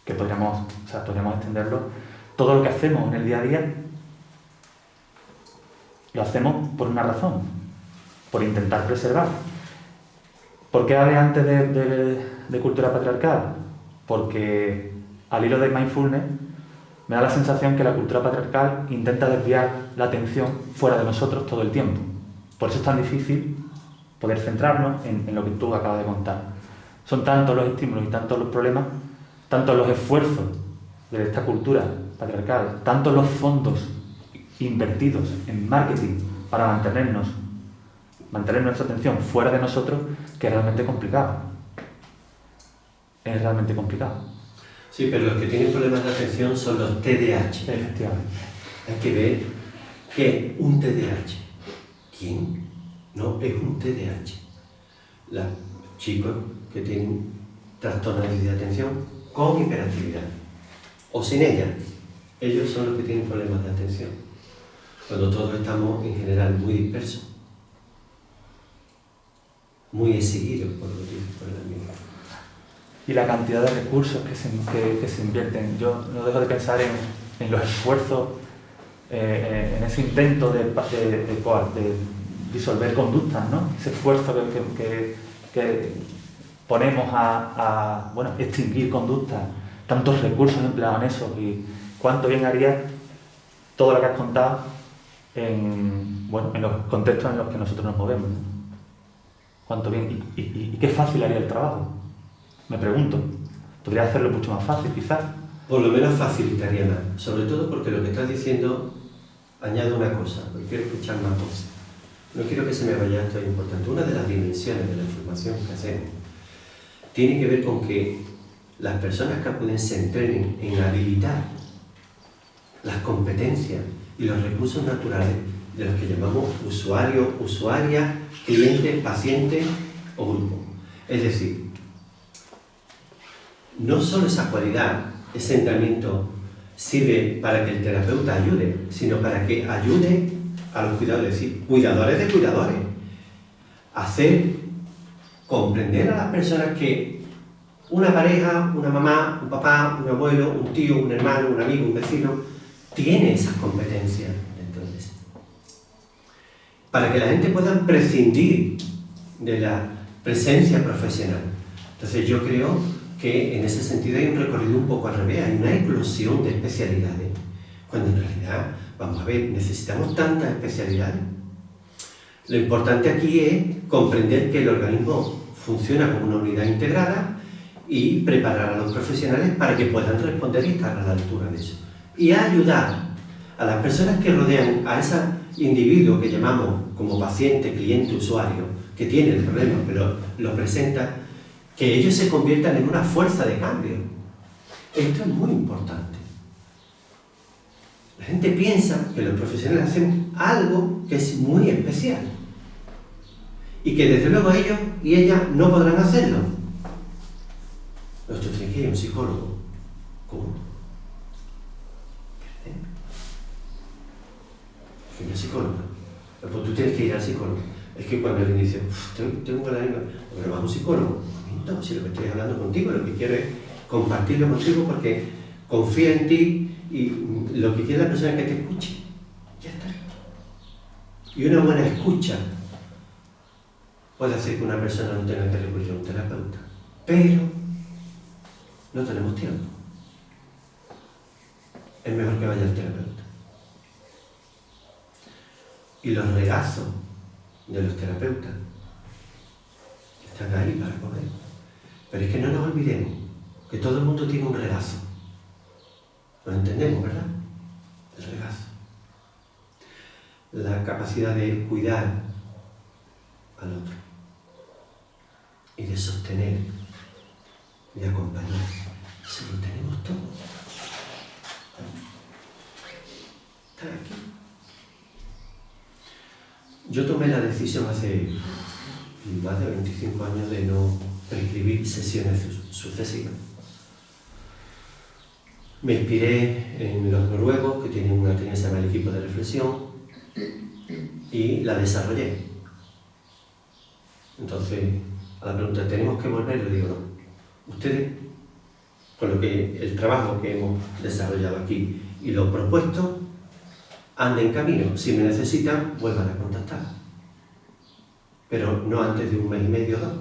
Que podríamos extenderlo. Todo lo que hacemos en el día a día lo hacemos por una razón, por intentar preservar. ¿Por qué hablé antes de cultura patriarcal? Porque al hilo de mindfulness me da la sensación que la cultura patriarcal intenta desviar la atención fuera de nosotros todo el tiempo. Por eso es tan difícil poder centrarnos en lo que tú acabas de contar. Son tantos los estímulos y tantos los problemas, tantos los esfuerzos de esta cultura patriarcal, tantos los fondos invertidos en marketing para mantener nuestra atención fuera de nosotros, que es realmente complicado. Es realmente complicado. Sí, pero los que tienen problemas de atención son los TDAH. Efectivamente. Hay que ver que un TDAH. ¿Quién? No, es un TDAH. Los chicos que tienen trastorno de atención con hiperactividad o sin ella, ellos son los que tienen problemas de atención. Cuando todos estamos en general muy dispersos, muy exiguidos por el ambiente. Y la cantidad de recursos que se invierten. Yo no dejo de pensar en los esfuerzos, en ese intento de disolver conductas, ¿no? Ese esfuerzo que ponemos a extinguir conductas, tantos recursos empleados en eso, y cuánto bien haría todo lo que has contado en los contextos en los que nosotros nos movemos, ¿no? Cuánto bien, y qué fácil haría el trabajo. Me pregunto, ¿podría hacerlo mucho más fácil, quizás? Por lo menos facilitaría más, sobre todo porque lo que estás diciendo añade una cosa, porque quiero escuchar más cosas. No quiero que se me vaya esto, es importante. Una de las dimensiones de la formación que hacemos tiene que ver con que las personas que acuden se entrenen en habilitar las competencias y los recursos naturales de los que llamamos usuario, usuaria, cliente, paciente o grupo. Es decir, no solo esa cualidad, ese entrenamiento sirve para que el terapeuta ayude, sino para que ayude a los cuidadores, es decir, cuidadores de cuidadores, hacer comprender a las personas que una pareja, una mamá, un papá, un abuelo, un tío, un hermano, un amigo, un vecino, tiene esas competencias dentro de sí. Para que la gente pueda prescindir de la presencia profesional. Entonces yo creo que en ese sentido hay un recorrido un poco al revés, hay una eclosión de especialidades, cuando en realidad, vamos a ver, necesitamos tantas especialidades. Lo importante aquí es comprender que el organismo funciona como una unidad integrada y preparar a los profesionales para que puedan responder y estar a la altura de eso. Y ayudar a las personas que rodean a ese individuo que llamamos como paciente, cliente, usuario, que tiene el problema, pero lo presenta, que ellos se conviertan en una fuerza de cambio. Esto es muy importante. La gente piensa que los profesionales hacen algo que es muy especial y que desde luego ellos y ellas no podrán hacerlo. Nosotros tenemos que ir a un psicólogo. ¿Cómo? ¿Qué es una psicóloga? Pues tú tienes que ir al psicólogo. Es que cuando alguien dice, tengo una lengua, pero vas a un psicólogo. No, si lo que estoy hablando contigo, lo que quiero es compartirlo contigo porque confía en ti y lo que quiere la persona es que te escuche. Ya está. Y una buena escucha puede hacer que una persona no tenga que recurrir a un terapeuta. Pero no tenemos tiempo. Es mejor que vaya al terapeuta. Y los regazos de los terapeutas están ahí para comer. Pero es que no nos olvidemos que todo el mundo tiene un regazo. Lo entendemos, ¿verdad? El regazo. La capacidad de cuidar al otro. Y de sostener. De acompañar. Eso lo tenemos todo. Está aquí. Yo tomé la decisión hace más de 25 años de no prescribir sesiones sucesivas. Me inspiré en los noruegos, que tienen una técnica que se llama el equipo de reflexión, y la desarrollé. Entonces, a la pregunta, ¿tenemos que volver? Le digo, no. Ustedes, con lo que el trabajo que hemos desarrollado aquí y lo propuesto, anden camino. Si me necesitan, vuelvan a contactar. Pero no antes de un mes y medio o dos.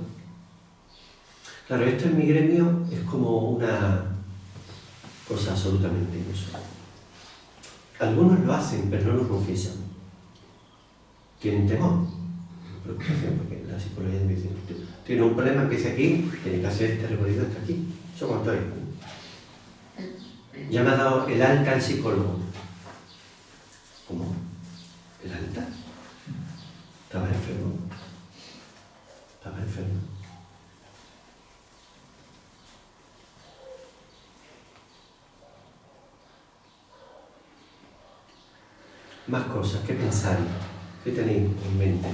Claro, esto en mi gremio es como una cosa absolutamente inusual. Algunos lo hacen, pero no lo confiesan. Tienen temor. Porque la psicología me dice, tiene un problema, empieza aquí, tiene que hacer este recorrido hasta aquí. ¿Eso cuánto hay? Ya me ha dado el alta al psicólogo. ¿Cómo? ¿El alta? Estaba enfermo. Estaba enfermo. Más cosas, ¿qué pensáis? ¿Qué tenéis en mente?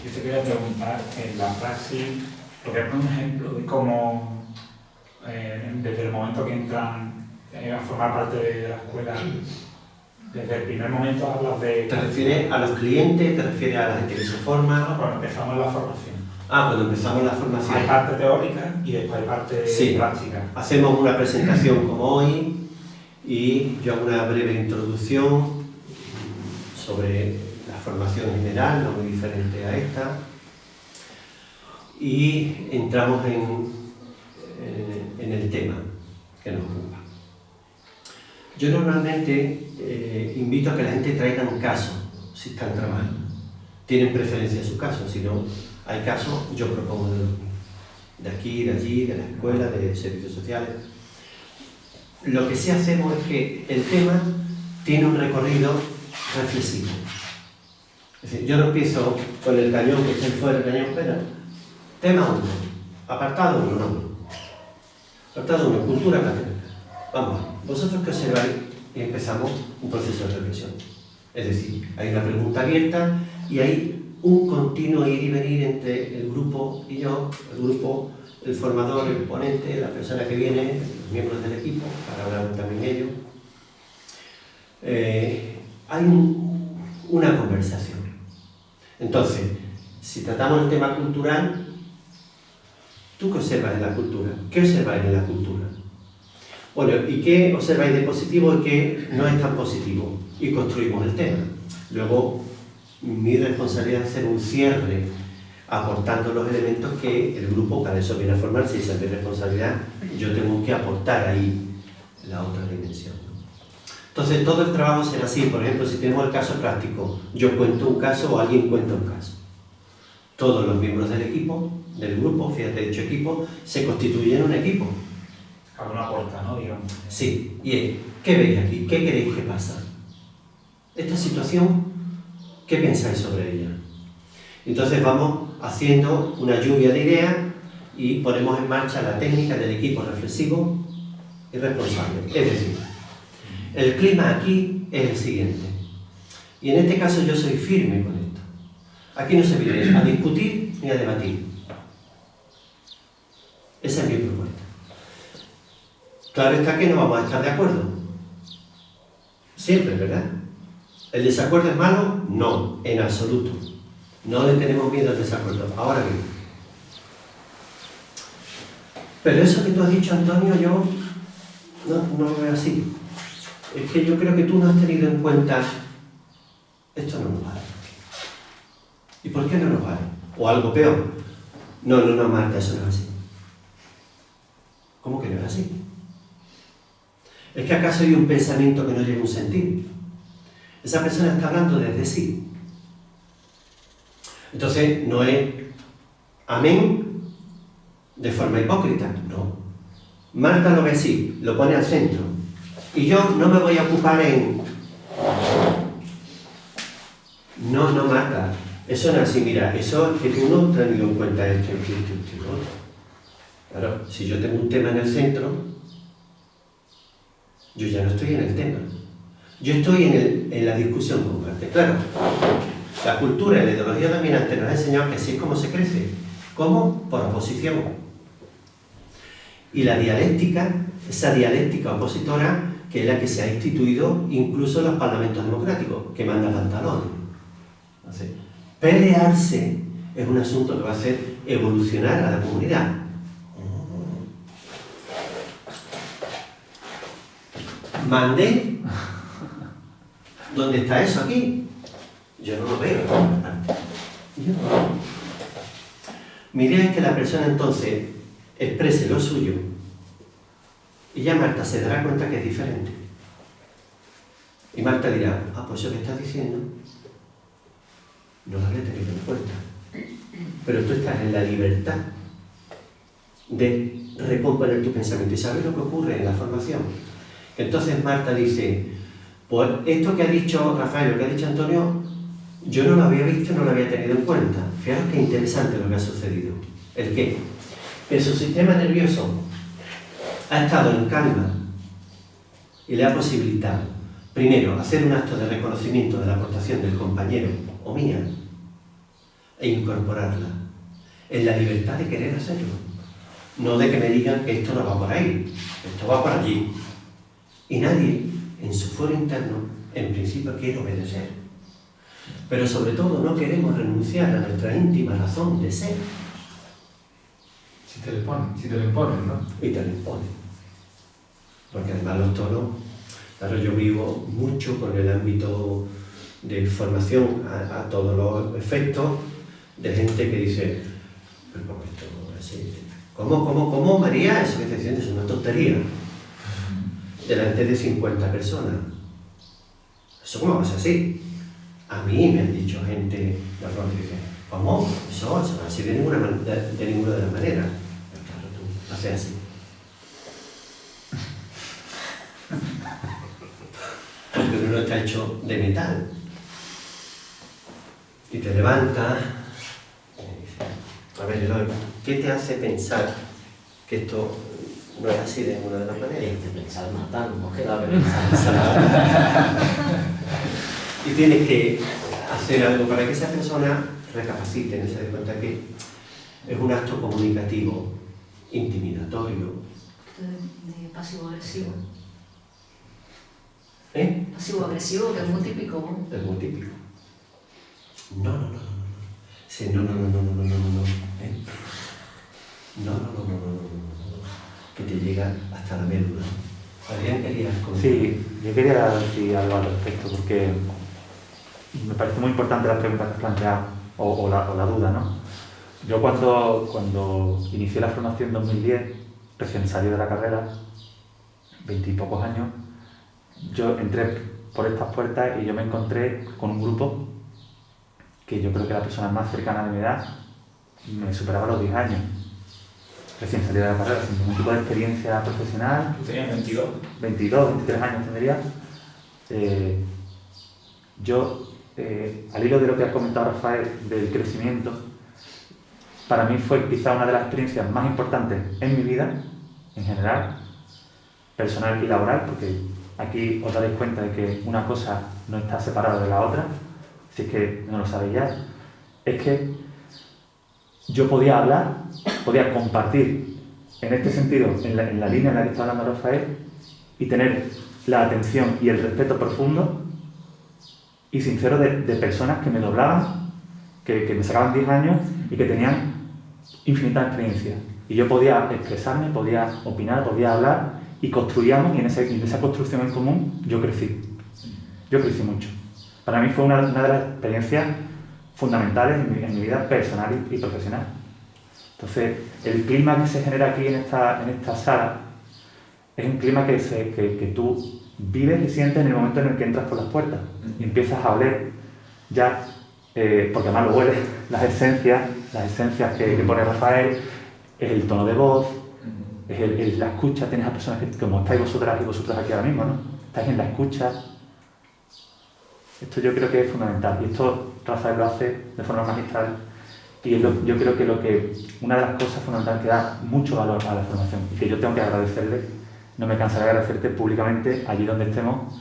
Yo te quería preguntar, en la praxis, ¿por qué un ejemplo de cómo, desde el momento que entran a formar parte de la escuela, desde el primer momento hablas de... ¿Te refieres a los clientes? ¿Te refieres a la gente que se forma? No, cuando empezamos la formación. Cuando empezamos la formación. Hay parte teórica y después hay parte práctica. Hacemos una presentación como hoy y yo hago una breve introducción sobre la formación general, no muy diferente a esta, y entramos en el tema que nos ocupa. Yo normalmente invito a que la gente traiga un caso, si están trabajando. Tienen preferencia en su caso, si no hay casos, yo propongo de aquí, de allí, de la escuela, de servicios sociales. Lo que sí hacemos es que el tema tiene un recorrido reflexivo. Es decir, yo no empiezo con el cañón que está fuera del cañón, pero tema 1, apartado 1, no. Apartado 1, cultura católica. Vamos, vosotros que observáis y empezamos un proceso de reflexión. Es decir, hay una pregunta abierta y hay un continuo ir y venir entre el grupo y yo, el grupo, el formador, el ponente, la persona que viene, los miembros del equipo, para hablar también ellos. Hay una conversación. Entonces, si tratamos el tema cultural, ¿tú qué observas en la cultura? ¿Qué observáis en la cultura? Bueno, ¿y qué observáis de positivo y qué no es tan positivo? Y construimos el tema. Luego, mi responsabilidad es hacer un cierre aportando los elementos que el grupo, para eso viene a formarse, y esa es mi responsabilidad, yo tengo que aportar ahí la otra dimensión. Entonces, todo el trabajo será así. Por ejemplo, si tenemos el caso práctico, yo cuento un caso o alguien cuenta un caso. Todos los miembros del equipo, del grupo, fíjate, dicho equipo, se constituyen un equipo. Cada uno aporta, ¿no? Digamos. Sí, y es, ¿qué veis aquí? ¿Qué queréis que pasa? Esta situación, ¿qué pensáis sobre ella? Entonces vamos haciendo una lluvia de ideas y ponemos en marcha la técnica del equipo reflexivo y responsable. Es decir, el clima aquí es el siguiente. Y en este caso yo soy firme con esto. Aquí no se viene a discutir ni a debatir. Esa es mi propuesta. Claro está que no vamos a estar de acuerdo. Siempre, ¿verdad? ¿El desacuerdo es malo? No, en absoluto. No le tenemos miedo al desacuerdo. Ahora bien. Pero eso que tú has dicho, Antonio, yo no lo veo así. Es que yo creo que tú no has tenido en cuenta esto no nos vale. ¿Y por qué no nos vale? O algo peor. No, Marta, eso no es así. ¿Cómo que no es así? ¿Es que acaso hay un pensamiento que no lleva un sentido? Esa persona está hablando desde sí. Entonces, no es amén de forma hipócrita, no. Marta lo ve así, lo pone al centro. Y yo no me voy a ocupar en... No, Marta, eso no es así, mira, eso es que tú no has tenido en cuenta esto. Claro, si yo tengo un tema en el centro, yo ya no estoy en el tema. Yo estoy en la discusión con Marta. Claro, la cultura y la ideología dominante nos ha enseñado que así es como se crece. ¿Cómo? Por oposición. Y la dialéctica, esa dialéctica opositora, que es la que se ha instituido incluso en los parlamentos democráticos, que manda pantalones. Entonces, pelearse es un asunto que va a hacer evolucionar a la comunidad. Mandé. ¿Dónde está eso aquí? Yo no lo veo. Yo no lo veo. Mi idea es que la persona entonces exprese lo suyo y ya Marta se dará cuenta que es diferente. Y Marta dirá, pues eso que estás diciendo no lo había tenido en cuenta. Pero tú estás en la libertad de recomponer tu pensamiento. ¿Y sabes lo que ocurre en la formación? Entonces Marta dice, pues esto que ha dicho Rafael, lo que ha dicho Antonio, yo no lo había visto, no lo había tenido en cuenta. Fijaros qué interesante lo que ha sucedido. ¿El qué? Que su sistema nervioso ha estado en calma y le ha posibilitado, primero, hacer un acto de reconocimiento de la aportación del compañero o mía e incorporarla en la libertad de querer hacerlo. No de que me digan que esto no va por ahí, esto va por allí. Y nadie, en su foro interno, en principio quiere obedecer. Pero sobre todo no queremos renunciar a nuestra íntima razón de ser. Si te lo imponen, ¿no? Y te lo imponen. Porque además los tonos, claro, yo vivo mucho con el ámbito de formación a todos los efectos de gente que dice, pero ¿cómo esto es así? ¿Cómo, María? Eso que te diciendo es una tontería. Delante de 50 personas. ¿Eso cómo va a ser así? A mí me han dicho gente de que dice, ¿cómo? Eso no es así de ninguna de las maneras. Pero claro, tú haces así. Porque uno está hecho de metal. Y te levantas y dices, a ver, Eloy, ¿qué te hace pensar que esto no es así de ninguna de las maneras? De pensar matar, no queda de pensar. Y tienes que hacer algo para que esa persona recapacite, ¿no? Se dé cuenta que es un acto comunicativo, intimidatorio. De pasivo-agresivo. ¿Eh? Pasivo-agresivo, que es muy típico. Es muy típico. No. Sí, no. ¿Eh? No. Que te llega hasta la médula. Adrián, querías comentar. Sí, yo quería decir algo al respecto, porque me parece muy importante las preguntas que has planteado, o la duda, ¿no? Yo cuando inicié la formación en 2010, recién salí de la carrera, 20 y pocos años, yo entré por estas puertas y yo me encontré con un grupo que yo creo que la persona más cercana de mi edad me superaba los 10 años. Recién salí de la carrera, sin ningún tipo de experiencia profesional. ¿Tú tenías 22? 22, 23 años tendría. Al hilo de lo que ha comentado Rafael del crecimiento, para mí fue quizá una de las experiencias más importantes en mi vida, en general, personal y laboral, porque aquí os daréis cuenta de que una cosa no está separada de la otra, si es que no lo sabéis ya. Es que yo podía hablar, podía compartir en este sentido, en la línea en la que está hablando Rafael, y tener la atención y el respeto profundo y sincero de personas que me doblaban, que me sacaban 10 años y que tenían infinitas experiencias. Y yo podía expresarme, podía opinar, podía hablar y construíamos, y en esa construcción en común yo crecí. Yo crecí mucho. Para mí fue una de las experiencias fundamentales en mi vida personal y profesional. Entonces, el clima que se genera aquí en esta sala es un clima que tú vives y sientes en el momento en el que entras por las puertas y empiezas a oler ya, porque además lo hueles, las esencias que pone Rafael, es el tono de voz, es la escucha. Tienes a personas que, como estáis vosotras y vosotros aquí ahora mismo, ¿no? Estáis en la escucha. Esto yo creo que es fundamental, y esto Rafael lo hace de forma magistral, y yo creo que una de las cosas fundamentales que da mucho valor a la formación, y que yo tengo que agradecerle, no me cansaré de agradecerte públicamente, allí donde estemos,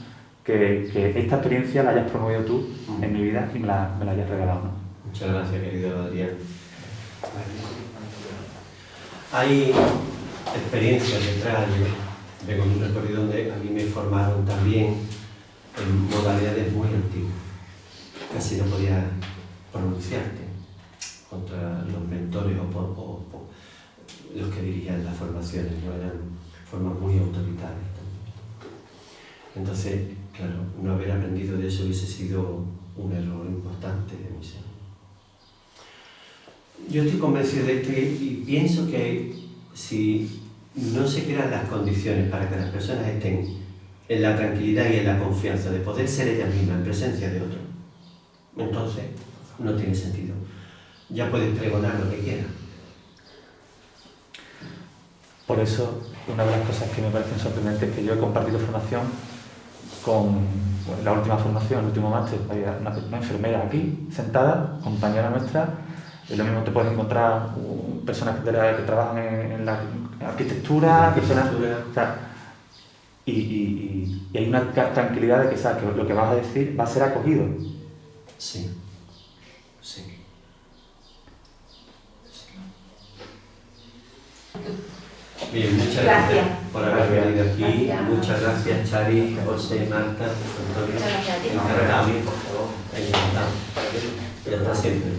que esta experiencia la hayas promovido tú en mi vida y me la hayas regalado, ¿no? Muchas gracias, querido Adrián. Hay experiencias detrás. Yo vengo de un recorrido donde a mí me formaron también en modalidades muy antiguas. Casi no podía pronunciarte contra los mentores o los que dirigían las formaciones, ¿no? Eran formas muy autoritarias también. Entonces, claro, no haber aprendido de eso hubiese sido un error importante de mi ser. Yo estoy convencido de esto y pienso que si no se crean las condiciones para que las personas estén en la tranquilidad y en la confianza de poder ser ellas mismas en presencia de otro, entonces no tiene sentido. Ya puedes pregonar lo que quieras. Por eso, una de las cosas que me parecen sorprendentes es que yo he compartido formación con la última formación, el último máster, había una enfermera aquí, sentada, compañera nuestra. Lo mismo te puedes encontrar personas que trabajan en la arquitectura, personas... O sea, y hay una tranquilidad de que sabes que lo que vas a decir va a ser acogido. Sí. Bien, muchas gracias por haber venido aquí. Gracias. Muchas gracias, Chari, José, Marta, Antonio. Muchas gracias a ti. Encantado, por favor. Encantado. Y hasta siempre.